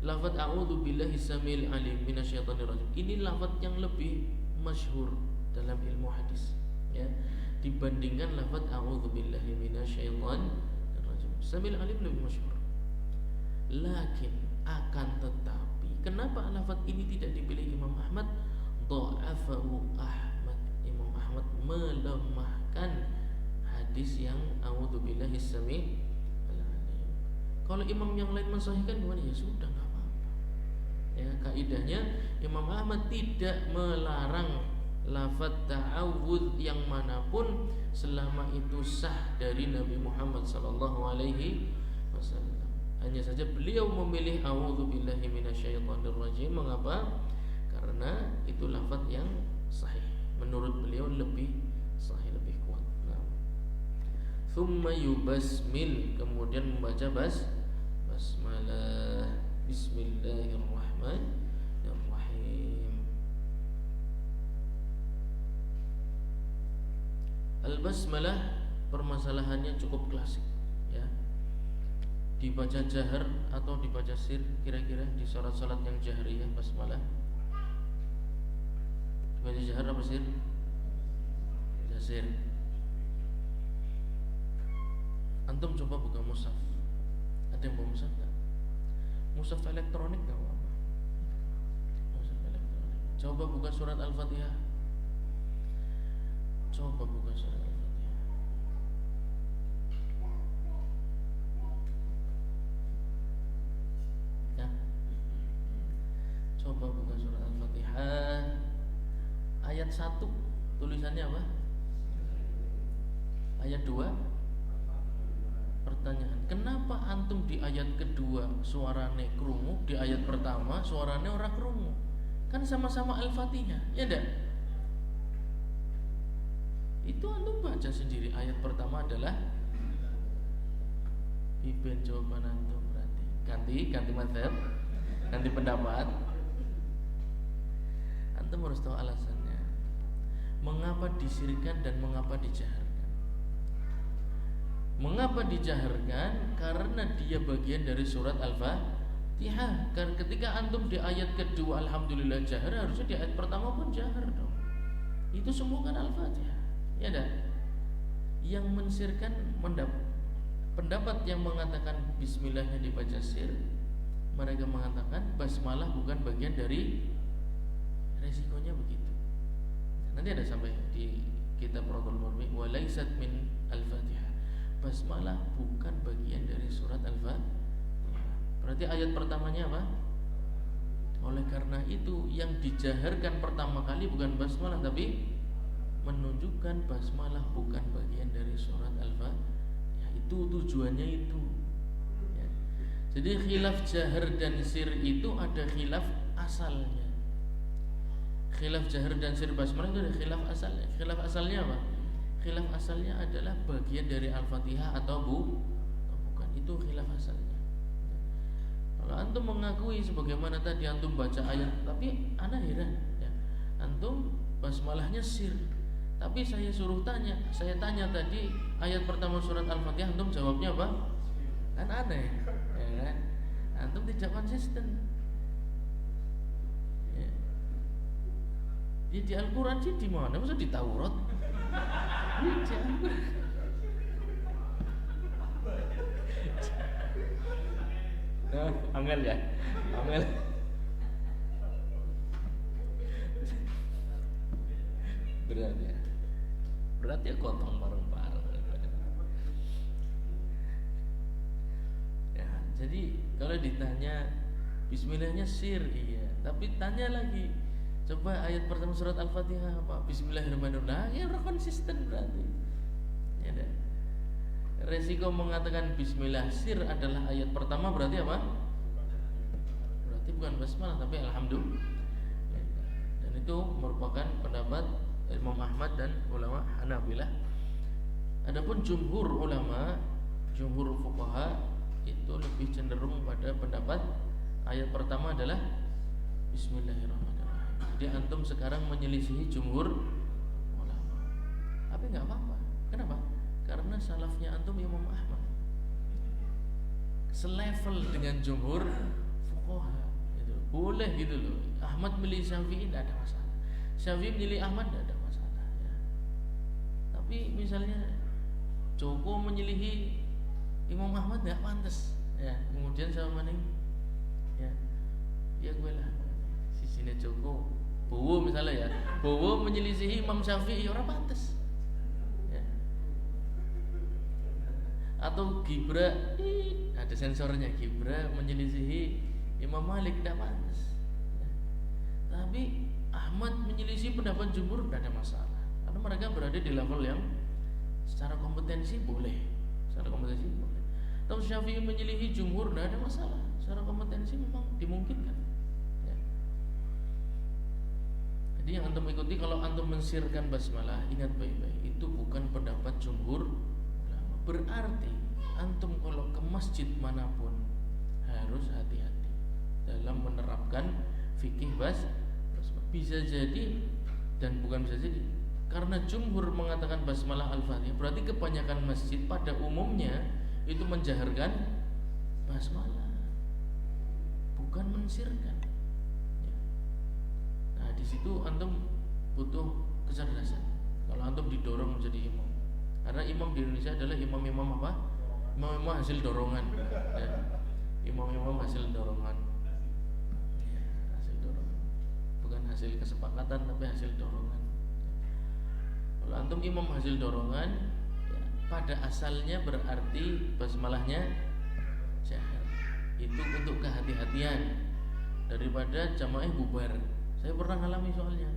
lafaz a'udzu billahi samil alim minasyaitonir rajim ini lafaz yang lebih masyhur dalam ilmu hadis, ya, dibandingkan lafaz a'udzu billahi minasyaitonir rajim. Samil alim lebih masyhur. Lakin akan tetapi kenapa lafaz ini tidak dipilih Imam Ahmad? Dha'afahu Ahmad. Imam Ahmad melemahkan hadis yang a'udzubillahi sami'. Kalau imam yang lain mensahihkan gimana? Ya sudah, enggak apa-apa. Ya, kaidahnya Imam Ahmad tidak melarang lafaz ta'awudz yang manapun selama itu sah dari Nabi Muhammad sallallahu alaihi wasallam. Hanya saja beliau memilih a'udzubillahi minasyaitonir rajim. Mengapa? Karena itu lafaz yang sahih. Menurut beliau lebih sahih, lebih kuat. Nah. Thumma yubasmil, kemudian membaca basmalah. Bismillahirrahmanirrahim. Al-basmalah permasalahannya cukup klasik, ya. Dibaca jahar atau dibaca sir, kira-kira di salat-salat yang jahriyah basmalah. Baca jahar apa sir? Sir. Antum coba buka mushaf. Ada yang bawa mushaf nggak? Mushaf elektronik nggak apa-apa. Mushaf elektronik. Coba buka surat Al-Fatihah. Coba buka surat Al-Fatihah. Ya. Coba buka surat Al-Fatihah. Ayat 1 tulisannya apa? Ayat 2 pertanyaan, kenapa antum di ayat kedua suarane krungu, di ayat pertama suarane ora krungu? Kan sama-sama Al-Fatihah, ya enggak? Itu antum baca sendiri. Ayat pertama adalah Iben jawaban antum berarti ganti mazhab, ganti pendapat. Antum harus tahu alasannya. Mengapa disirkan dan mengapa dijaharkan? Mengapa dijaharkan? Karena dia bagian dari surat Al-Fatihah. Karena ketika antum di ayat kedua Alhamdulillah jahar, harusnya di ayat pertama pun jahar dong. Itu semua kan Al-Fatihah, ya dah. Yang mensirkan pendapat yang mengatakan Bismillahnya dibaca sir, mereka mengatakan basmalah bukan bagian dari resikonya begitu. Nanti ada sampai di kitab Radul Murmi, walaisat min Al-Fatihah. Basmalah bukan bagian dari surat Al-Fatihah. Berarti ayat pertamanya apa? Oleh karena itu yang dijaharkan pertama kali bukan basmalah, tapi menunjukkan basmalah bukan bagian dari surat Al-Fatihah. Itu tujuannya itu ya. Jadi khilaf jahar dan sir itu ada khilaf asalnya. Khilaf jahar dan sir basmalah itu ada khilaf asalnya. Khilaf asalnya apa? Khilaf asalnya adalah bagian dari Al-Fatihah atau bukan. Itu khilaf asalnya. Kalau antum mengakui sebagaimana tadi antum baca ayat, tapi ana heran ya. Antum basmalahnya sir, tapi saya tanya tadi ayat pertama surat Al-Fatihah, antum jawabnya apa? Kan aneh, ya kan? Antum tidak konsisten. Ya. Di Al-Quran sih di mana? Masa di Taurat? Nah, angel ya, angel. Berat ya gotong bareng-bareng. Ya, jadi kalau ditanya Bismillahnya sir, iya. Tapi tanya lagi, coba ayat pertama surat Al-Fatihah apa? Bismillahirrahmanirrahim. Nah, ya konsisten berarti. Ya dah. Resiko mengatakan bismillah sir adalah ayat pertama berarti apa? Berarti bukan basmalah tapi alhamdulillah. Dan itu merupakan pendapat Imam Ahmad dan ulama Hanabilah. Adapun jumhur ulama, jumhur fuqaha itu lebih cenderung pada pendapat ayat pertama adalah Bismillahirrahmanirrahim. Jadi antum sekarang menyelisihi jumhur ulama. Tapi enggak apa-apa. Kenapa? Karena salafnya antum Imam Ahmad selevel dengan jumhur fuqaha gitu. Boleh gitu loh. Ahmad milih Syafi'i tidak ada masalah. Syafi'i milih Ahmad tidak ada masalah ya. Tapi misalnya Joko menyelihi Imam Ahmad tidak pantas ya. Kemudian sama nih ya. Ya gue lah sisinya Joko Bowo misalnya ya. Bowo menyelisihi Imam Syafi'i orang pantas. Atau Gibra, ada sensornya, Gibra menyelisihi Imam Malik tidak pantas ya. Tapi Ahmad menyelisihi pendapat jumhur tidak ada masalah, karena mereka berada di level yang secara kompetensi boleh, secara kompetensi boleh. Atau Syafi'i menyelisihi jumhur tidak ada masalah, secara kompetensi memang dimungkinkan ya. Jadi yang antum ikuti, kalau antum mensirkan basmalah, ingat baik-baik, itu bukan pendapat jumhur. Berarti antum kalau ke masjid manapun harus hati-hati dalam menerapkan fikih basmalah. Bisa jadi dan bukan bisa jadi, karena jumhur mengatakan basmalah al-fatihah, berarti kebanyakan masjid pada umumnya itu menjaharkan basmalah, bukan mensirkan. Nah di situ antum butuh kecerdasan. Kalau antum didorong menjadi imam, karena imam di Indonesia adalah imam-imam apa? Imam-imam hasil dorongan, ya. Imam-imam hasil dorongan, ya, hasil dorongan, bukan hasil kesepakatan tapi hasil dorongan. Kalau antum imam hasil dorongan, ya, pada asalnya berarti basmalahnya jahar. Itu untuk kehati-hatian daripada jamaah bubar. Saya pernah ngalami soalnya,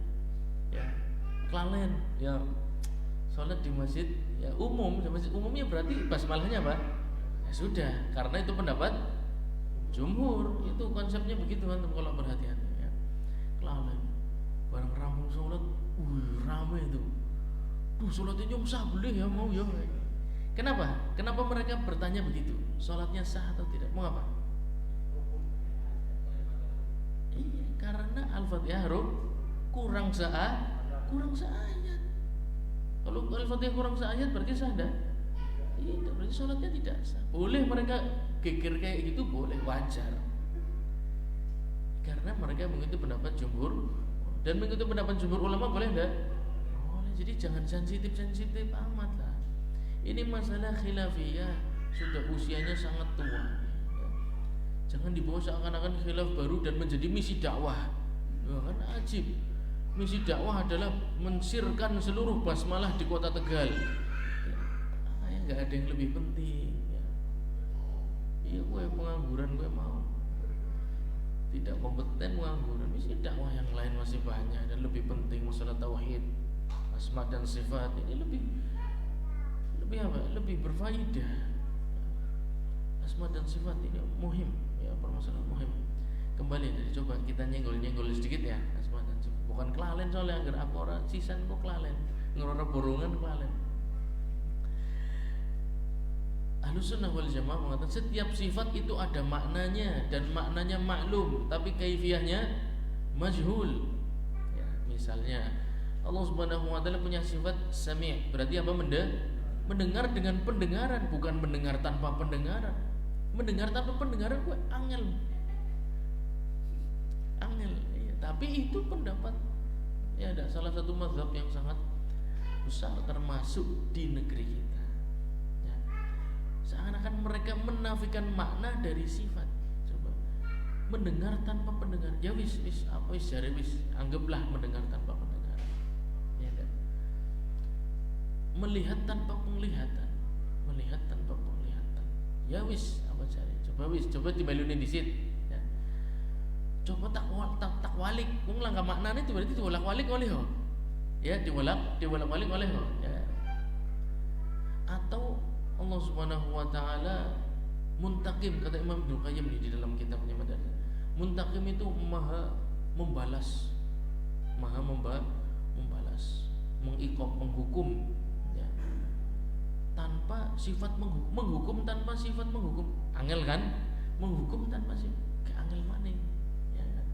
ya, kelalen, ya, sholat di masjid, ya umum, masjid umumnya berarti basmalahnya apa? Ya sudah, karena itu pendapat jumhur, itu konsepnya begitu antum kalau berhati-hati, ya. Kelalen, bareng rampung sholat, rame itu, sholatnya nyum sah boleh ya mau ya. Kenapa? Kenapa mereka bertanya begitu? Sholatnya sah atau tidak? Mau apa? Iya, karena Al-Fatihah kurang seayat. Kalau Al-Fatihah kurang seayat berarti sah dah? Tidak, berarti sholatnya tidak sah. Boleh mereka geger kayak gitu, boleh, wajar. Karena mereka mengikuti pendapat jumhur, dan mengikuti pendapat jumhur ulama boleh enggak? Boleh. Jadi jangan sensitif amat lah. Ini masalah khilafiyah, sudah usianya sangat tua, ya. Jangan dibawa seakan-akan khilaf baru dan menjadi misi dakwah, ya, kan ajib. Misi dakwah adalah mensirkan seluruh basmalah di kota Tegal, ya, nggak ada yang lebih penting, ya. Iya, gue pengangguran gue mau, tidak kompeten pengangguran. Misi dakwah yang lain masih banyak dan lebih penting, masalah tauhid, asma dan sifat ini lebih apa? Lebih berfaedah. Asma dan sifat ini muhim, ya, permasalahan muhim. Kembali tadi coba kita nyenggol sedikit ya, asma dan sifat. Bukan kelalen soalnya agar aku ora sisan kok kelalen, ngerora borongan kelalen. Ahlussunnah wal Jamaah mengatakan setiap sifat itu ada maknanya dan maknanya maklum, tapi kaifiyahnya majhul. Ya, misalnya Allah Subhanahu wa taala punya sifat sami', berarti apa? Mendengar dengan pendengaran, bukan mendengar tanpa pendengaran. Mendengar tanpa pendengaran gue angel. Ya, tapi itu pendapat, ya, ada salah satu mazhab yang sangat besar termasuk di negeri kita, ya. Seakan-akan mereka menafikan makna dari sifat. Coba mendengar tanpa pendengar, ya wis apa wis jare wis, anggaplah mendengar tanpa pendengar, ya kan? Melihat tanpa penglihatan, ya wis apa cari, coba dibaluni disit, ya. Coba tak walik, wong langka maknane berarti diwolak-walik oleh ho, ya, diwolak-walik oleh ho, ya. Atau Allah Subhanahu wa taala muntaqim, kata Imam Ibnu Qayyim di dalam kitabnya Madaris. Muntaqim itu maha membalas, mengiqab, menghukum, ya. Tanpa sifat menghukum tanpa sifat menghukum. Angel kan? Menghukum tanpa sifat. Ke angel maning, ya kan?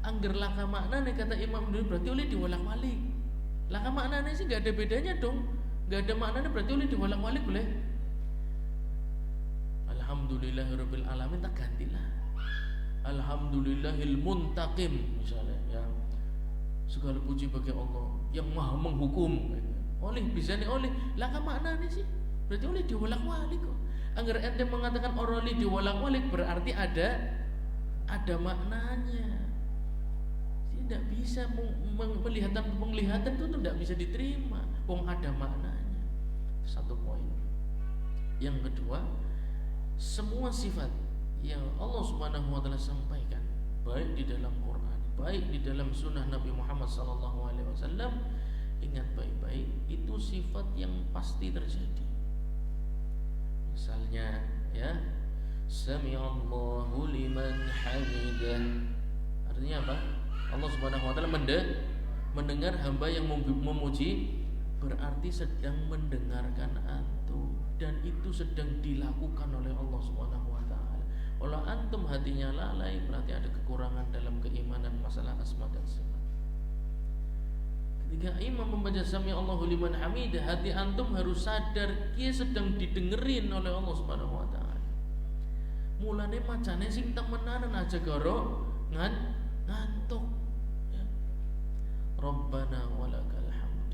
Angger laka maknane kata Imam Ibnu berarti oleh diwolak-walik. Laka maknane sih enggak ada bedanya dong. Enggak ada maknanya berarti oleh diwolak-walik boleh. Alhamdulillahirabbil alamin, tak gantilah. Alhamdulillahil muntaqim misalnya, ya. Segala puji bagi Allah yang maha menghukum. Oleh bisa nih oleh laka maknanya sih berarti oleh diwolak-walik kok. Agar ente mengatakan orali diwolak-walik berarti ada maknanya. Tidak bisa melihat tanpa penglihatan itu tidak bisa diterima. Wong ada maknanya. Satu poin. Yang kedua, semua sifat yang Allah Subhanahu wa taala sampaikan, baik di dalam Quran, baik di dalam sunnah Nabi Muhammad SAW, ingat baik-baik, itu sifat yang pasti terjadi. Misalnya, ya, Sami'allahu liman hamidah. Artinya apa? Allah Subhanahu wa taala mendengar hamba yang memuji, berarti sedang mendengarkan antum, dan itu sedang dilakukan oleh Allah Subhanahu wa taala. Kalau antum hatinya lalai, berarti ada kekurangan dalam keimanan masalah asma dan sifat. Ketika imam membaca Sami'allahu liman hamidah, hati antum harus sadar dia sedang didengerin oleh Allah Subhanahu wa taala. Mulane macane sing temenanan aja garo ngantuk, ya. Rabbana walakal hamd.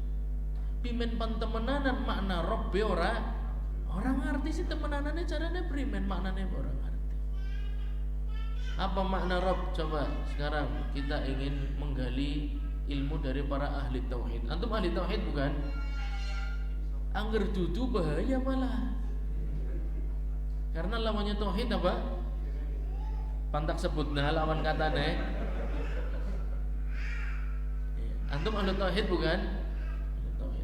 Pimen pantemenanan makna Rabb ora ngerti sih temenanane carane primen maknane ora ngerti. Apa makna Rabb? Coba sekarang kita ingin menggali ilmu dari para ahli tauhid. Antum ahli tauhid bukan? Angger dudu bahaya malah. Karena lawannya tauhid apa? Pantak sebutna lawan katane. Antum ahli tauhid bukan?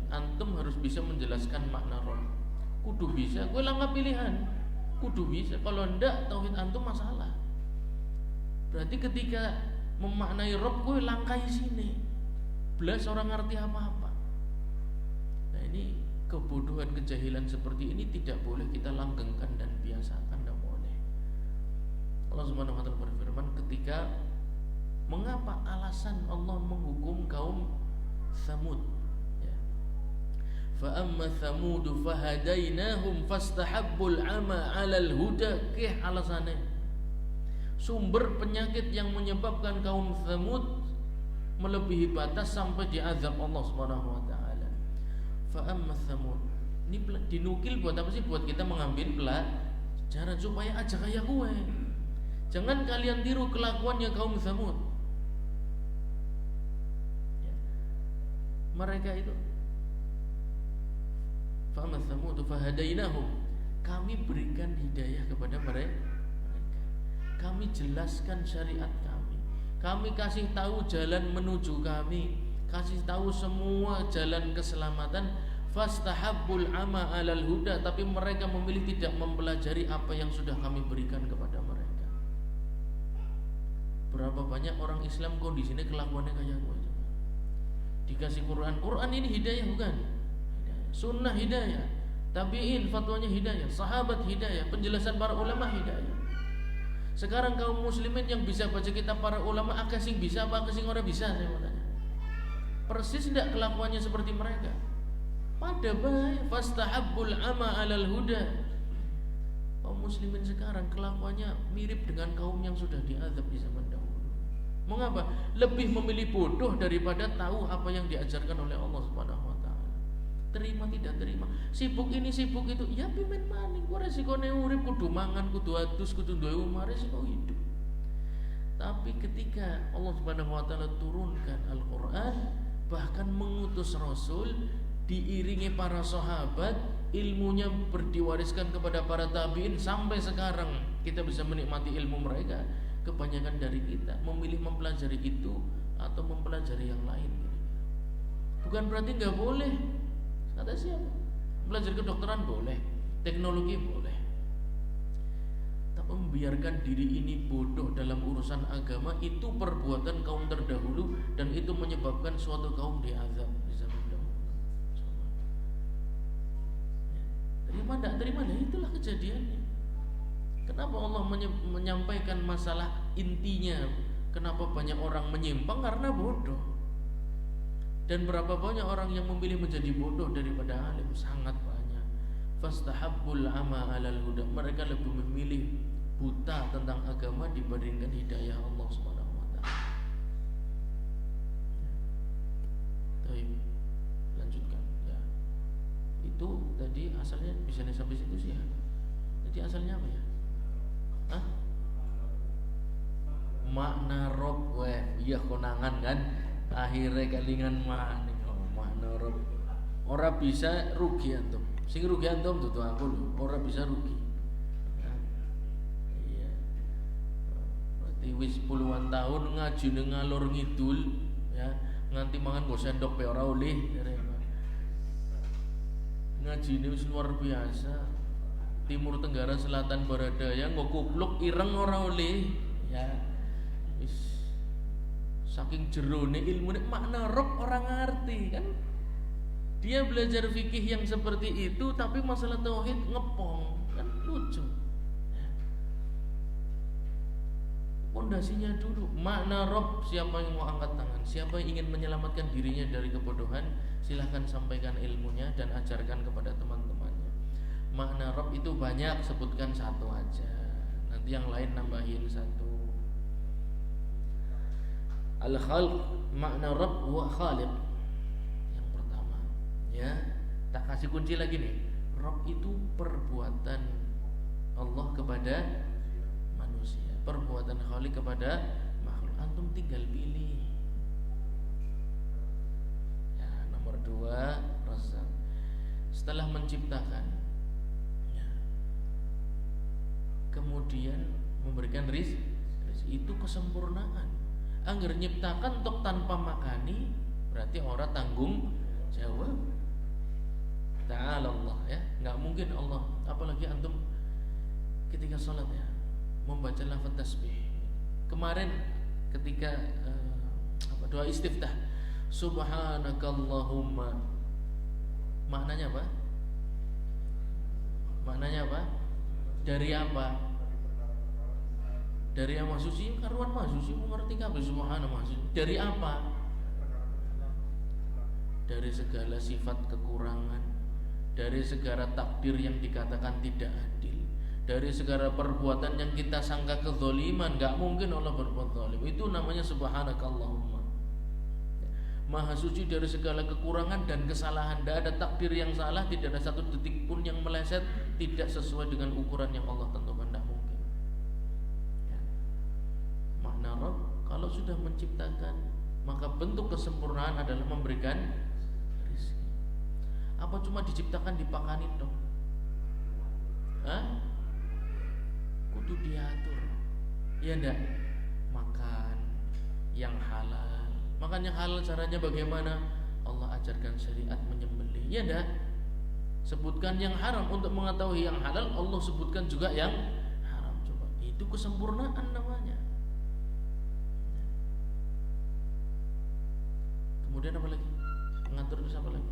Antum harus bisa menjelaskan makna Rabb. Kudu bisa, gue langkah pilihan. Kudu bisa, kalau ndak tauhid antum masalah. Berarti ketika memaknai Rabb gue langkai sini. Belas orang ngerti apa-apa. Nah ini kebodohan, kejahilan seperti ini tidak boleh kita langgengkan dan biasakan, tidak boleh. Allah Subhanahu wa taala berfirman ketika mengapa alasan Allah menghukum kaum Tsamud, ya. Fa amma Tsamud fahadainahum fastahabbul ama 'alal huda. Ke alasannya sumber penyakit yang menyebabkan kaum Tsamud melebihi batas sampai diazab Allah Subhanahu wa taala. Fa amma Tsamud. Ini dinukil buat apa sih? Buat kita mengambil pelajaran supaya aja kayak gue. Jangan kalian tiru kelakuannya kaum Tsamud. Ya. Mereka itu fa amma Tsamud fahadainahum. Kami berikan hidayah kepada mereka. Kami jelaskan syariat kami. Kami kasih tahu jalan menuju kami, kasih tahu semua jalan keselamatan. Fastahabbul ama 'alal huda, tapi mereka memilih tidak mempelajari apa yang sudah kami berikan kepada mereka. Berapa banyak orang Islam kondisinya kelakuannya kayak gue. Dikasih Quran ini hidayah bukan? Sunnah hidayah, tabi'in fatwanya hidayah, sahabat hidayah, penjelasan para ulama hidayah. Sekarang kaum muslimin yang bisa baca kitab para ulama akeh sing bisa apa akeh sing ora bisa, saya mau tanya. Persis tidak kelakuannya seperti mereka. Pada bahaya fastahabbul ama 'alal huda. Kaum muslimin sekarang kelakuannya mirip dengan kaum yang sudah diazab di zaman dahulu. Mengapa? Lebih memilih bodoh daripada tahu apa yang diajarkan oleh Allah Subhanahu wa taala. Terima tidak terima, sibuk ini sibuk itu, ya pimen maning. Ku resikone urip kudu mangan, kudu adus, kudu duwe omah, resiko hidup. Tapi ketika Allah Subhanahu wa taala turunkan Al-Qur'an, bahkan mengutus Rasul, diiringi para sahabat, ilmunya berdiwariskan kepada para tabi'in, sampai sekarang kita bisa menikmati ilmu mereka. Kebanyakan dari kita memilih mempelajari itu atau mempelajari yang lain. Bukan berarti nggak boleh. Kata siapa? Belajar kedokteran boleh, teknologi boleh. Tapi membiarkan diri ini bodoh dalam urusan agama itu perbuatan kaum terdahulu, dan itu menyebabkan suatu kaum diazab di zaman dahulu. Terima tidak terima, nah itulah kejadiannya. Kenapa Allah menyampaikan masalah intinya? Kenapa banyak orang menyimpang? Karena bodoh. Dan berapa banyak orang yang memilih menjadi bodoh daripada alim? Sangat banyak. Fastahabbul ama 'alal huda. Mereka lebih memilih buta tentang agama dibandingkan hidayah Allah Subhanahu wa taala. Baik. Lanjutkan ya. Itu tadi asalnya bisa sampai situ sih ya. Jadi asalnya apa ya? Hah? Makna Rabb, iya konangan kan? Akhirnya kelingan maning makna Rabb. Ora bisa rugi antum. Sing rugi antum tuh aku lho, ora bisa rugi. Ya. Iya. Berarti wis puluhan tahun ngaji ning ngalor ngidul ya, nganti mangan go sendok pe ora oleh. Ngaji ini wis luar biasa. Timur Tenggara Selatan Barat Daya nggo kupluk ireng ora oleh ya. Wis saking jerone ilmune makna Rabb orang ngerti kan. Dia belajar fikih yang seperti itu, tapi masalah tauhid ngepong kan, lucu. Pondasinya dulu makna Rabb. Siapa yang mau angkat tangan, siapa yang ingin menyelamatkan dirinya dari kebodohan, silahkan sampaikan ilmunya dan ajarkan kepada teman-temannya. Makna Rabb itu banyak, sebutkan satu aja, nanti yang lain nambahin satu. Al-khalq, makna Rabb wa khaliq. Yang pertama, ya, tak kasih kunci lagi nih. Rabb itu perbuatan Allah kepada manusia, perbuatan khaliq kepada makhluk. Antum tinggal pilih. Ya, nomor 2, rasa. Setelah menciptakan, ya, kemudian memberikan rizki, itu kesempurnaan. Angger nyiptakan untuk tanpa makani, berarti orang tanggung jawab. Ta'ala Allah, ya, nggak mungkin Allah. Apalagi antum ketika sholat, ya, membaca lafaz tasbih. Kemarin ketika doa istiftah, Subhanakallahumma, maknanya apa? Maknanya apa? Dari apa? Dari yang suci, karuan suci, mengerti kabeh subhanallah. Dari apa? Dari segala sifat kekurangan, dari segala takdir yang dikatakan tidak adil, dari segala perbuatan yang kita sangka kezaliman. Gak mungkin Allah berbuat zalim. Itu namanya subhanakallahumma. Maha suci dari segala kekurangan dan kesalahan. Tidak ada takdir yang salah, tidak ada satu detik pun yang meleset tidak sesuai dengan ukuran yang Allah tentukan. Tidak mungkin. Makna Rabb, kalau sudah menciptakan, maka bentuk kesempurnaan adalah memberikan rezeki. Apa cuma diciptakan dipakanin dong? Hah? Kudu diatur. Ya enggak? Makan yang halal. Makan yang halal caranya bagaimana? Allah ajarkan syariat menyembelih. Ya enggak? Sebutkan yang haram untuk mengetahui yang halal, Allah sebutkan juga yang haram. Coba, itu kesempurnaan namanya. Kemudian apa lagi? Mengatur itu apa lagi?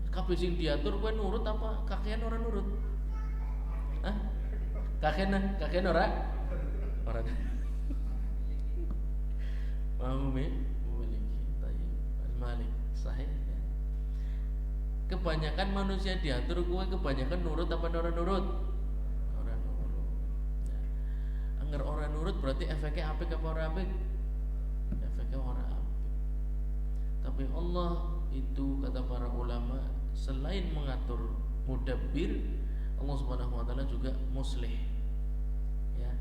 Kabeh sing diatur kowe nurut apa kakean ora nurut? Hah? Kakean ora? Ora. Memiliki tayyib al-malik sahih. Kebanyakan manusia diatur, kowe kebanyakan nurut apa ora nurut? Ora nurut. Nah, angger ora nurut berarti efeknya apik apa ora apik? Efeknya ora apik. Tapi Allah itu, kata para ulama, selain mengatur mudabbir, Allah Subhanahu wa taala juga muslih, ya,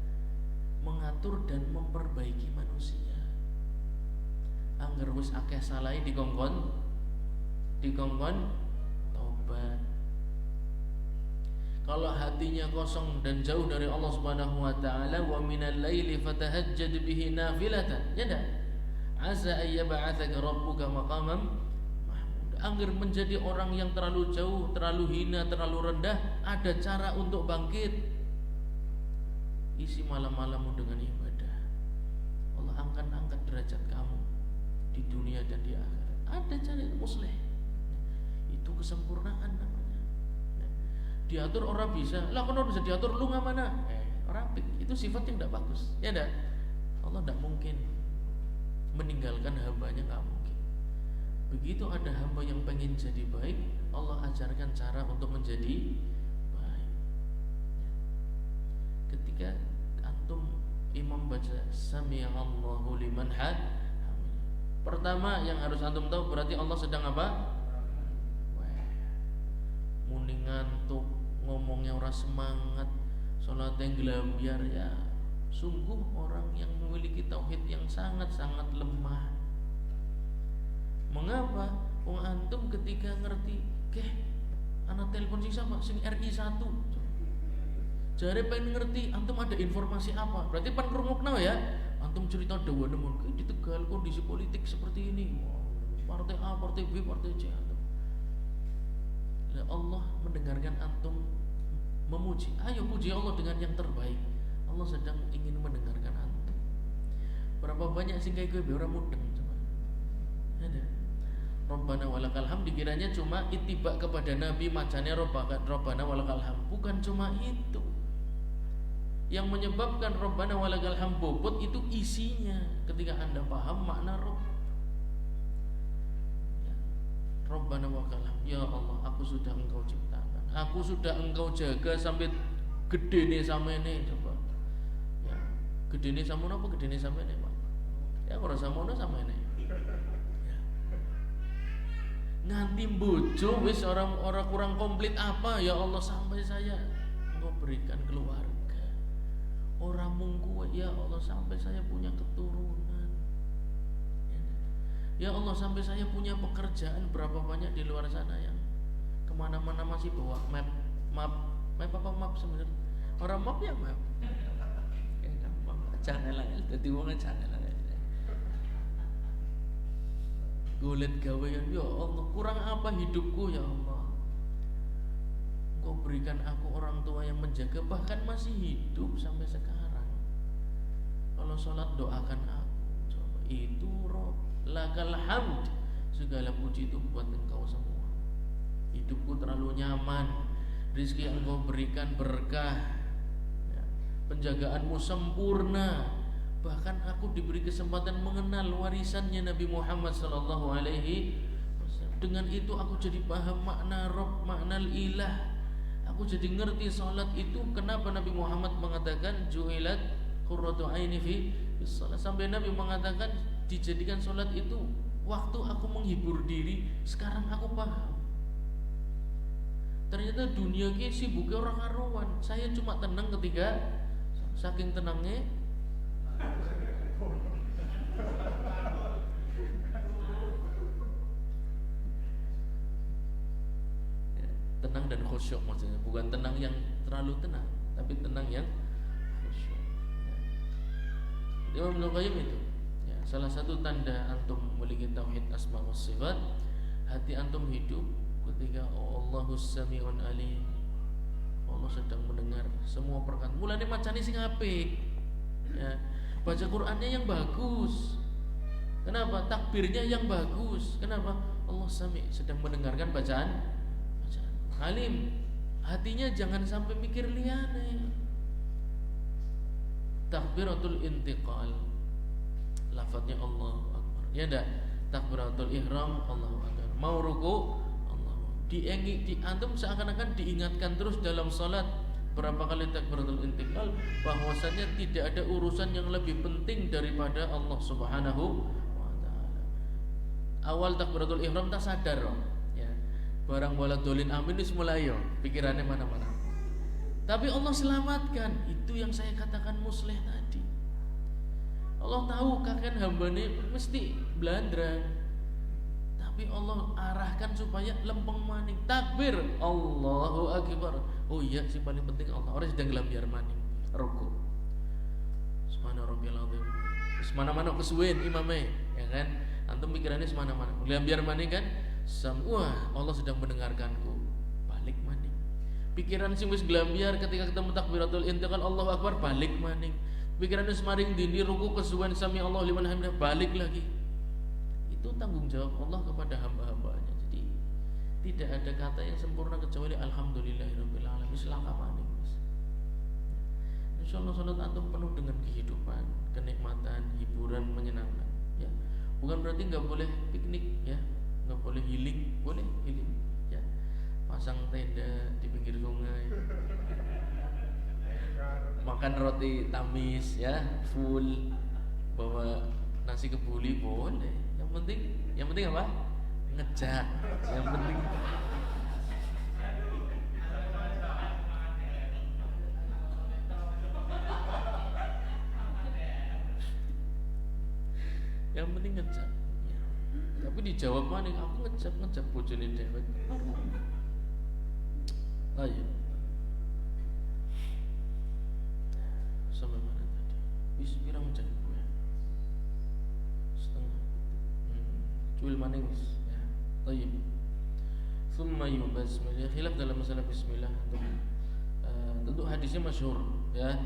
mengatur dan memperbaiki manusia. Angger wis akeh salahe dikongkon tobat. Kalau hatinya kosong dan jauh dari Allah Subhanahu wa taala, wa minal laili fatahajjad bihi nafilatan, ya dah, asa ayyab'atsaka rabbuka maqaman mahmud. Angger menjadi orang yang terlalu jauh, terlalu hina, terlalu rendah, ada cara untuk bangkit. Isi malam-malammu dengan ibadah. Allah angkat derajat kamu di dunia dan di akhirat. Ada cara muslih. Itu kesempurnaan namanya. Diatur orang bisa. Lah kan orang bisa diatur, lu nggak mana? Orang apik. Itu sifat yang tidak bagus. Ya enggak? Allah tidak mungkin meninggalkan hambanya, nggak mungkin. Begitu ada hamba yang pengen jadi baik, Allah ajarkan cara untuk menjadi baik. Ketika antum imam baca sami'allahu liman hamid, pertama yang harus antum tahu berarti Allah sedang apa? Muni ngantuk, ngomongnya orang semangat, sholatnya gelambiar, ya sungguh orang yang memiliki tauhid yang sangat-sangat lemah. Mengapa? Wong antum ketika ngerti, anak telepon sing sama sing RI 1. Jare pengen ngerti, antum ada informasi apa? Berarti pan krungokno ya. Antum cerita dawa nemen di Tegal kondisi politik seperti ini. Partai A, partai B, partai C. Allah mendengarkan antum memuji. Ayo puji Allah dengan yang terbaik. Allah sedang ingin mendengarkan antum. Berapa banyak sing kayak gue orang mudeng coba. Ada. Rabbana walakal hamd dikiranya cuma itibak kepada Nabi, macane Rabbana walakal hamd. Bukan cuma itu. Yang menyebabkan Rabbana walakal hamd bobot itu isinya. Ketika Anda paham makna Rabb. Rabbana walakal hamd. Ya Allah, aku sudah Engkau ciptakan, aku sudah Engkau jaga sampai gede nih sama ini, coba. Ya, gedene samono apa gedene sampeyan, Pak? Ya ora samono sampeyan. Ya. Nganti bojo wis orang kurang komplit apa ya Allah, sampai saya Engkau berikan keluarga. Ora mung kuwe ya Allah, sampai saya punya keturunan. Ya Allah, sampai saya punya pekerjaan. Berapa banyak di luar sana yang kemana-mana masih bawa map apa map sebenarnya? Orang map ya map. Jangan lah, jadi wong jangan lah. Golek gawean ya Allah, kurang apa hidupku ya Allah. Engkau berikan aku orang tua yang menjaga, bahkan masih hidup sampai sekarang. Kalau sholat doakan aku. Coba itu Rob, lakal hamd, segala puji itu buat Engkau semua. Hidupku terlalu nyaman, rezeki yang Engkau berikan berkah, ya, penjagaanmu sempurna. Bahkan aku diberi kesempatan mengenal warisannya Nabi Muhammad sallallahu alaihi wasallam. Dengan itu aku jadi paham makna Rabb, makna ilah. Aku jadi ngerti salat itu kenapa Nabi Muhammad mengatakan ju'ilat qurratu aini fi shalah. Sampai Nabi mengatakan dijadikan salat itu waktu aku menghibur diri. Sekarang aku paham. Ternyata dunia ki sibuk orang karuan. Saya cuma tenang ketika saking tenangnya tenang dan khusyuk, maksudnya bukan tenang yang terlalu tenang, tapi tenang yang khusyuk. Imam Ibnu Qayyim itu, ya, salah satu tanda antum memiliki tauhid asma wa sifat, hati antum hidup ketika Allahus Sami'un Alim. Allah sedang mendengar semua perkataan. Mulane macane sing apik. Ya, baca Qur'annya yang bagus. Kenapa? Takbirnya yang bagus. Kenapa? Allah Sami' sedang mendengarkan bacaan. Alim, hatinya jangan sampai mikir liane. Takbiratul intiqal, lafadznya Allahu Akbar. Ya enggak? Takbiratul ihram, Allahu Akbar. Mau ruku, Allah. Antum seakan-akan diingatkan terus dalam salat berapa kali takbiratul intiqal bahwasannya tidak ada urusan yang lebih penting daripada Allah Subhanahu wa taala. Awal takbiratul ihram tak sadar loh. Barang waladolin amin itu mulai yo, pikirannya mana-mana. Tapi Allah selamatkan. Itu yang saya katakan musleh tadi. Allah tahu kakek hambanya mesti belandran, tapi Allah arahkan supaya lempeng maning. Takbir, Allahu Akbar. Oh iya, sih paling penting Allah. Orang sedang gelambiar maning, rukuk. Subhana rabbiyal azim. Semana-mana kesuwen imamnya, ya kan? Antum pikirannya semana-mana. Gelambiar maning kan? Wah, Allah sedang mendengarkanku. Balik maning. Pikiran sing wis gelambiar ketika ketemu takbiratul intiqal Allahu Akbar, balik maning. Pikiran wis maring dindi ruku kesuwen sami Allah liman hamidah, balik lagi. Itu tanggung jawab Allah kepada hamba-hambanya. Jadi tidak ada kata yang sempurna kecuali alhamdulillahirabbil alamin. Selangkah maning. Insyaallah salat antum penuh dengan kehidupan, kenikmatan, hiburan, menyenangkan, ya. Bukan berarti enggak boleh piknik, ya. Nggak boleh healing, boleh healing, ya. Pasang tenda di pinggir sungai, makan roti tamis, ya, full, bawa nasi kebuli, boleh. Yang penting apa? Ngejak. Yang penting. Yang penting ngejak. Tapi dijawab maning, aku ngejak bojone dhewek. Ayo. Sampai mana tadi? Wis pirang jam ya? Setengah. Cuil maning wis, ya. Tayyib. Tsumma yubasmillah. Khilaf dalam masalah bismillah. Tentu hadisnya masyhur, ya.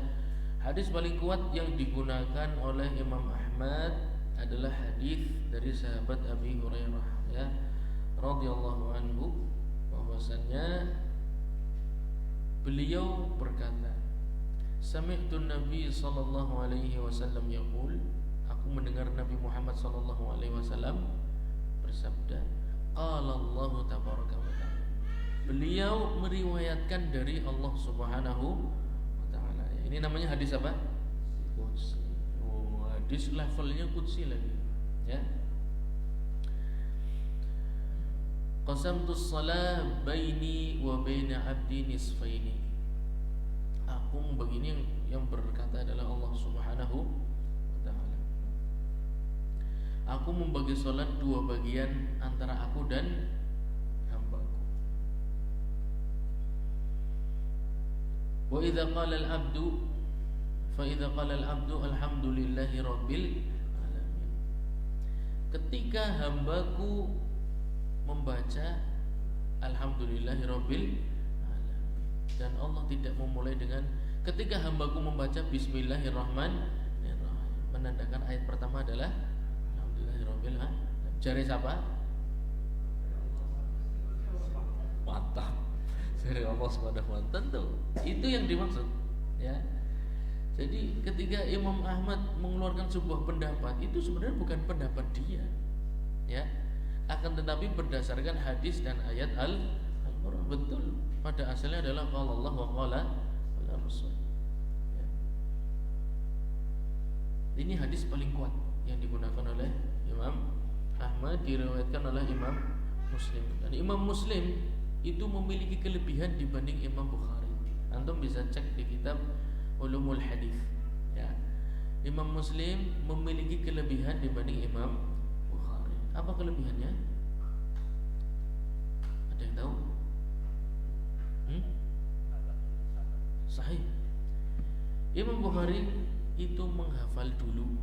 Hadis paling kuat yang digunakan oleh Imam Ahmad adalah hadis dari sahabat Abi Hurairah, ya, radhiyallahu anhu, bahwasannya beliau berkata, sami'tu Nabi sallallahu alaihi wasallam yaqul, aku mendengar Nabi Muhammad sallallahu alaihi wasallam bersabda, qala Allah tabaraka wa taala. Beliau meriwayatkan dari Allah Subhanahu wa taala. Ini namanya hadis apa? Qudsi. hadis levelnya qudsi lagi, ya. Qasamtus shalah baini wa baina abdi nisfaini. Aku begini yang berkata adalah Allah Subhanahu wa taala. Aku membagi salat dua bagian antara aku dan hambaku. Wa idza qala al-'abdu fa idza qala al-'abdu alhamdulillahi rabbil alamin. Ketika hambaku membaca alhamdulillahi rabbil alamin, dan Allah tidak memulai dengan ketika hambaku membaca bismillahirrahmanirrahim, menandakan ayat pertama adalah alhamdulillahi rabbil alamin. Jari siapa? Mantap. Dari Allah Subhanahu wa taala. Tentu itu yang dimaksud, ya. Jadi ketika Imam Ahmad mengeluarkan sebuah pendapat, itu sebenarnya bukan pendapat dia, ya, akan tetapi berdasarkan hadis dan ayat Al-Qur'an. Betul, pada asalnya adalah qala Allah wa qala Rasul, ya. Ini hadis paling kuat yang digunakan oleh Imam Ahmad, diriwayatkan oleh Imam Muslim. Dan Imam Muslim itu memiliki kelebihan dibanding Imam Bukhari. Antum bisa cek di kitab Ulumul Hadis, ya. Imam Muslim memiliki kelebihan dibanding Imam Bukhari. Apa kelebihannya? Ada yang tahu? Sahih. Imam Bukhari itu menghafal dulu,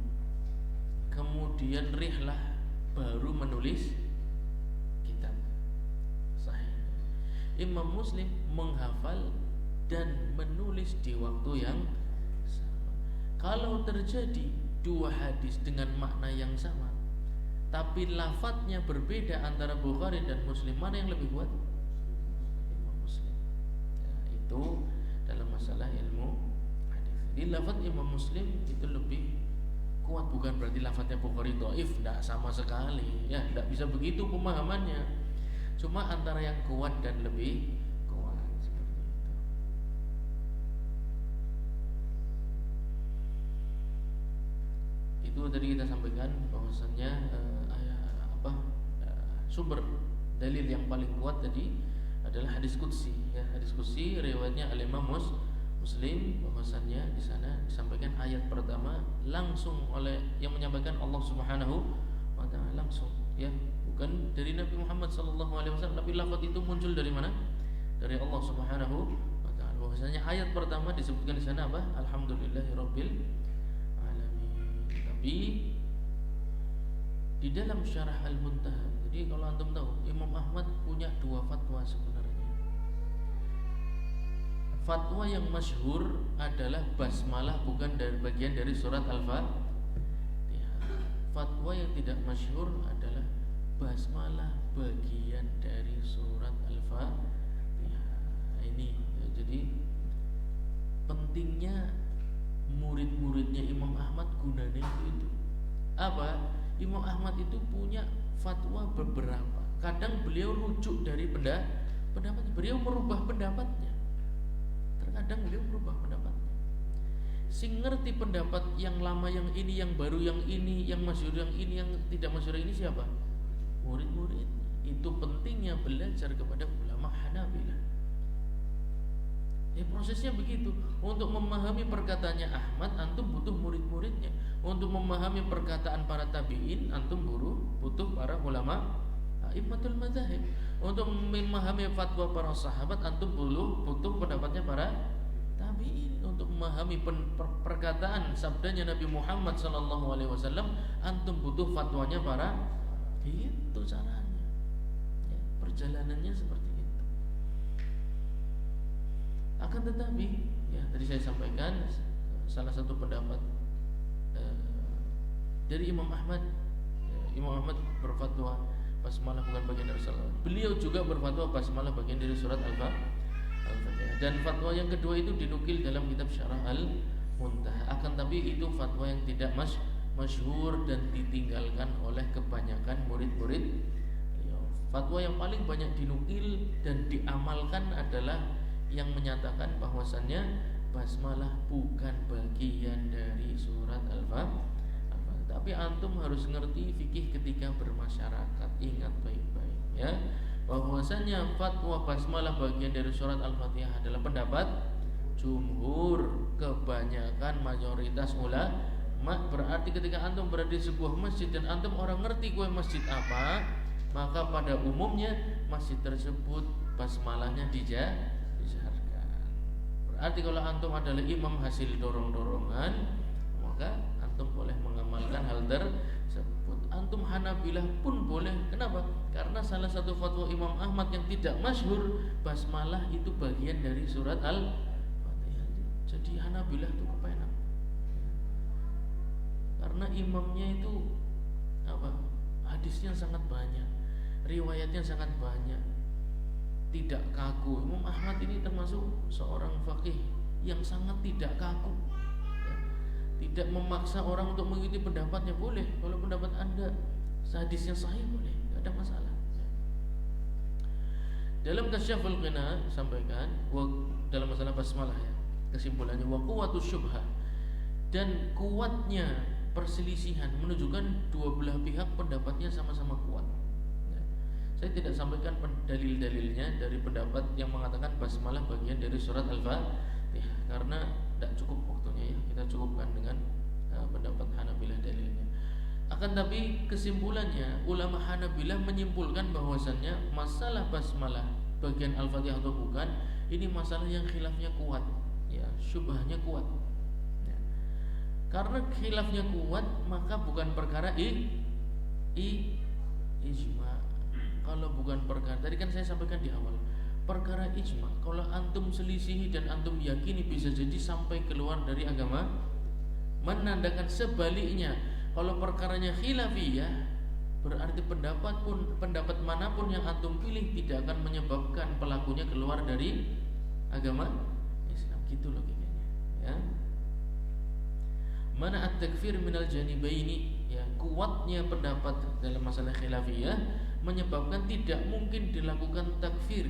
kemudian rihlah, baru menulis kitab. Sahih. Imam Muslim menghafal dan menulis di waktu yang sama. Kalau terjadi dua hadis dengan makna yang sama, tapi lafadznya berbeda antara Bukhari dan Muslim, mana yang lebih kuat? Imam Muslim, ya, itu dalam masalah ilmu hadis. Jadi lafadz Imam Muslim itu lebih kuat, bukan berarti lafadznya Bukhari dhaif, tidak sama sekali, ya, tidak bisa begitu pemahamannya. Cuma antara yang kuat dan lebih kuat, seperti itu. Itu tadi kita sampaikan bahwasannya sumber dalil yang paling kuat tadi adalah hadis qudsi, ya. Hadis qudsi riwayatnya Al-Imam Muslim, bahwasannya di sana disampaikan ayat pertama langsung oleh yang menyampaikan Allah Subhanahu wa taala langsung, ya, bukan dari Nabi Muhammad SAW, tapi lafaz itu muncul dari mana? Dari Allah Subhanahu wa taala. Bahwasanya ayat pertama disebutkan di sana apa? Alhamdulillahirabbil alamin. Tapi di dalam Syarah Al-Muntaha, jadi kalau antum tahu, Imam Ahmad punya dua fatwa sebenarnya. Fatwa yang masyhur adalah basmalah bukan dari bagian dari surat Al-Fatihah. Fatwa yang tidak masyhur adalah basmalah bagian dari surat Al-Fatihah. Ini, ya, jadi pentingnya murid-muridnya Imam Ahmad gunanya itu apa? Imam Ahmad itu punya fatwa beberapa. Kadang beliau rujuk dari pendapatnya, beliau merubah pendapatnya. Terkadang beliau merubah pendapatnya. Sing ngerti pendapat yang lama yang ini, yang baru yang ini, yang masyhur yang ini, yang tidak masyhur ini siapa? Murid-murid. Itu pentingnya belajar kepada ulama Hanabilah. Ya, prosesnya begitu. Untuk memahami perkataannya Ahmad, antum butuh murid-muridnya. Untuk memahami perkataan para tabi'in, antum butuh para ulama a'immatul madzhab. Untuk memahami fatwa para sahabat, antum butuh pendapatnya para tabi'in. Untuk memahami perkataan sabdanya Nabi Muhammad SAW, antum butuh fatwanya para. Itu caranya, ya, perjalanannya seperti itu. Akan tetapi, ya, tadi saya sampaikan salah satu pendapat dari Imam Ahmad. Imam Ahmad berfatwa basmalah bukan bagian dari salat. Beliau juga berfatwa basmalah bagian dari surat Al-Fatihah. Dan fatwa yang kedua itu dinukil dalam kitab Syarah Al-Muntaha. Akan tapi itu fatwa yang tidak masyhur dan ditinggalkan oleh kebanyakan murid-murid. Fatwa yang paling banyak dinukil dan diamalkan adalah yang menyatakan bahwasannya basmalah bukan bagian dari surat Al-Fatihah. Tapi antum harus ngerti fikih ketika bermasyarakat. Ingat baik-baik ya, bahwasanya fatwa basmalah bagian dari surat Al-Fatihah adalah pendapat jumhur, kebanyakan mayoritas ulama. Berarti ketika antum berada di sebuah masjid dan antum orang ngerti gue masjid apa, maka pada umumnya masjid tersebut basmalahnya dijaharkan. Berarti kalau antum adalah imam hasil dorong-dorongan, maka antum boleh mengamalkan hal tersebut. Antum Hanabilah pun boleh. Kenapa? Karena salah satu fatwa Imam Ahmad yang tidak masyhur, basmalah itu bagian dari surat Al-Fatihah. Jadi Hanabilah itu kepenak. Karena imamnya itu hadisnya sangat banyak, riwayatnya sangat banyak, tidak kaku. Imam Ahmad ini termasuk seorang faqih yang sangat tidak kaku, tidak memaksa orang untuk mengikuti pendapatnya. Boleh, kalau pendapat anda hadisnya sahih boleh, tidak ada masalah. Dalam Kasyaful Qina sampaikan dalam masalah basmalah ya, kesimpulannya wa quwwatus syubhah, dan kuatnya perselisihan menunjukkan dua belah pihak pendapatnya sama-sama kuat. Saya tidak sampaikan dalil-dalilnya dari pendapat yang mengatakan basmalah bagian dari surat Al-Fatihah karena tidak cukup waktunya ya. Kita cukupkan dengan pendapat Hanabilah dalilnya. Akan tapi kesimpulannya ulama Hanabilah menyimpulkan bahwasannya masalah basmalah bagian Al-Fatihah atau bukan, ini masalah yang khilafnya kuat ya, syubhahnya kuat ya. Karena khilafnya kuat maka bukan perkara ijma. Kalau bukan perkara, tadi kan saya sampaikan di awal, perkara ijma, kalau antum selisihi dan antum yakini bisa jadi sampai keluar dari agama, menandakan sebaliknya. Kalau perkaranya khilafiyah, berarti pendapat manapun yang antum pilih tidak akan menyebabkan pelakunya keluar dari agama Islam. Gitu logikanya ya. Mana at-takfir minal janibaini ya, kuatnya pendapat dalam masalah khilafiyah menyebabkan tidak mungkin dilakukan takfir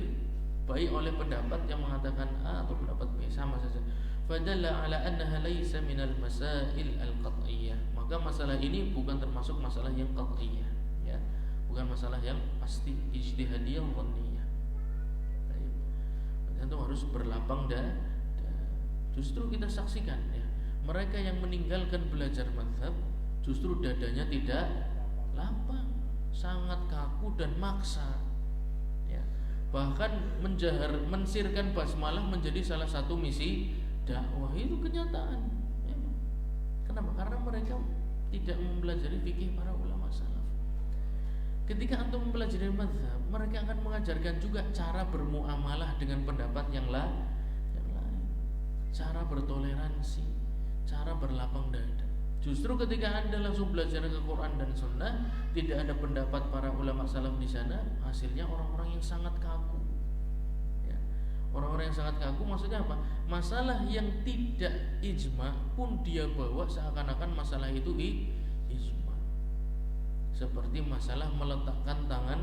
baik oleh pendapat yang mengatakan A atau pendapat B, sama saja. Fadalla ala annaha laysa minal masail al-qat'iyyah, maka masalah ini bukan termasuk masalah yang qat'iyyah ya, bukan masalah yang pasti ijtihadiyah dhanniyah. Baik, itu harus berlapang dada. Justru kita saksikan ya, mereka yang meninggalkan belajar mazhab justru dadanya tidak lapang, sangat kaku dan maksa ya. Bahkan mensirkan basmalah menjadi salah satu misi dakwah. Itu kenyataan ya. Kenapa? Karena mereka tidak mempelajari fikih para ulama salaf. Ketika antum mempelajari mazhab, mereka akan mengajarkan juga cara bermuamalah dengan pendapat yang lain, cara bertoleransi, cara berlapang dada. Justru ketika anda langsung belajar ke Quran dan Sunnah, tidak ada pendapat para ulama salaf di sana, hasilnya orang-orang yang sangat kaku ya. Orang-orang yang sangat kaku maksudnya apa? Masalah yang tidak ijma pun dia bawa seakan-akan masalah itu ijma. Seperti masalah meletakkan tangan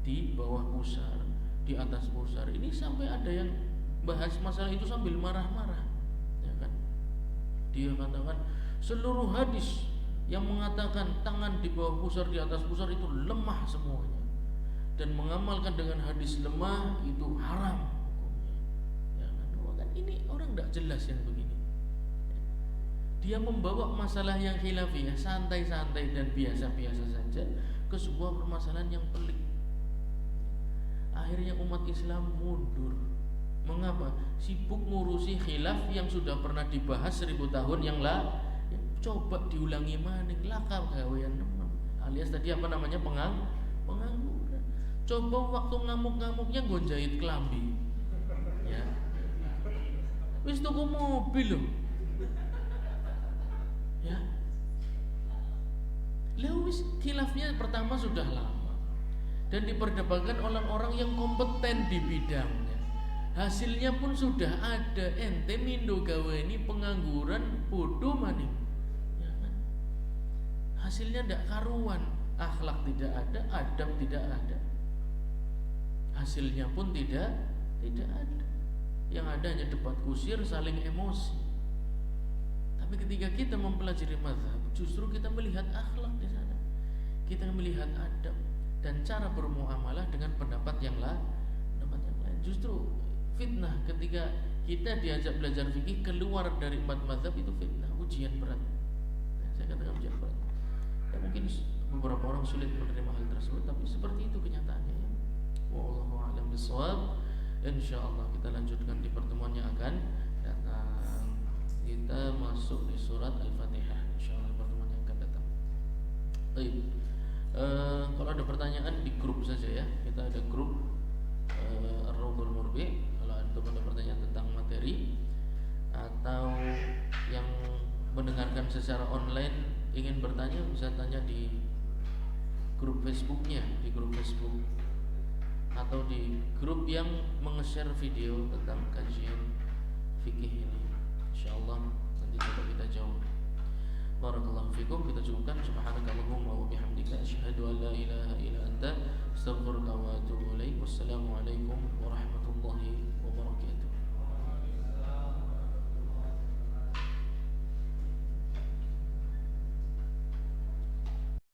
di bawah pusar, di atas pusar. Ini sampai ada yang bahas masalah itu sambil marah-marah ya kan. Dia katakan seluruh hadis yang mengatakan tangan di bawah pusar, di atas pusar itu lemah semuanya, dan mengamalkan dengan hadis lemah itu haram hukumnya. Ya kan ini orang tidak jelas yang begini. Dia membawa masalah yang khilafiyah santai-santai dan biasa-biasa saja ke sebuah permasalahan yang pelik. Akhirnya umat Islam mundur. Mengapa? Sibuk ngurusi khilaf yang sudah pernah dibahas 1000 tahun yang lalu. Coba diulangi maning laka gawean teman, alias tadi apa namanya pengangguran. Coba waktu ngamuk-ngamuknya nggon jahit kelambi ya, wis tuku mobil loh ya. Lah wis khilafnya pertama sudah lama dan diperdebatkan orang-orang yang kompeten di bidangnya. Hasilnya pun sudah ada, ente mindo gawe ini pengangguran bodoh maning. Hasilnya tidak karuan, akhlak tidak ada, adab tidak ada, hasilnya pun tidak ada. Yang ada hanya debat kusir, saling emosi. Tapi ketika kita mempelajari mazhab, justru kita melihat akhlak di sana. Kita melihat adab dan cara bermuamalah dengan pendapat yang lain. Justru fitnah ketika kita diajak belajar fikih keluar dari empat mazhab itu fitnah, ujian berat. Saya katakan ujian berat. Ya, mungkin beberapa orang sulit menerima hal tersebut, tapi seperti itu kenyataannya. Ya. Wallahu a'lam bishawab. Insyaallah kita lanjutkan di pertemuan yang akan datang. Kita masuk di surat Al-Fatihah. Insyaallah pertemuan yang akan datang. Baik. Kalau ada pertanyaan di grup saja ya. Kita ada grup Ar-Raudhul Murbi. Kalau ada pertanyaan tentang materi atau yang mendengarkan secara online ingin bertanya, bisa tanya di grup Facebooknya, di grup Facebook atau di grup yang meng-share video tentang kajian fikih ini. Insyaallah nanti coba kita jawab. Barakallahu fikum. Kita cukupkan. Subhanakallahumma wa bihamdika asyhadu an la ilaha illa anta astaghfiruka wa atubu ilaik. Wassalamualaikum warahmatullahi wabarakatuh.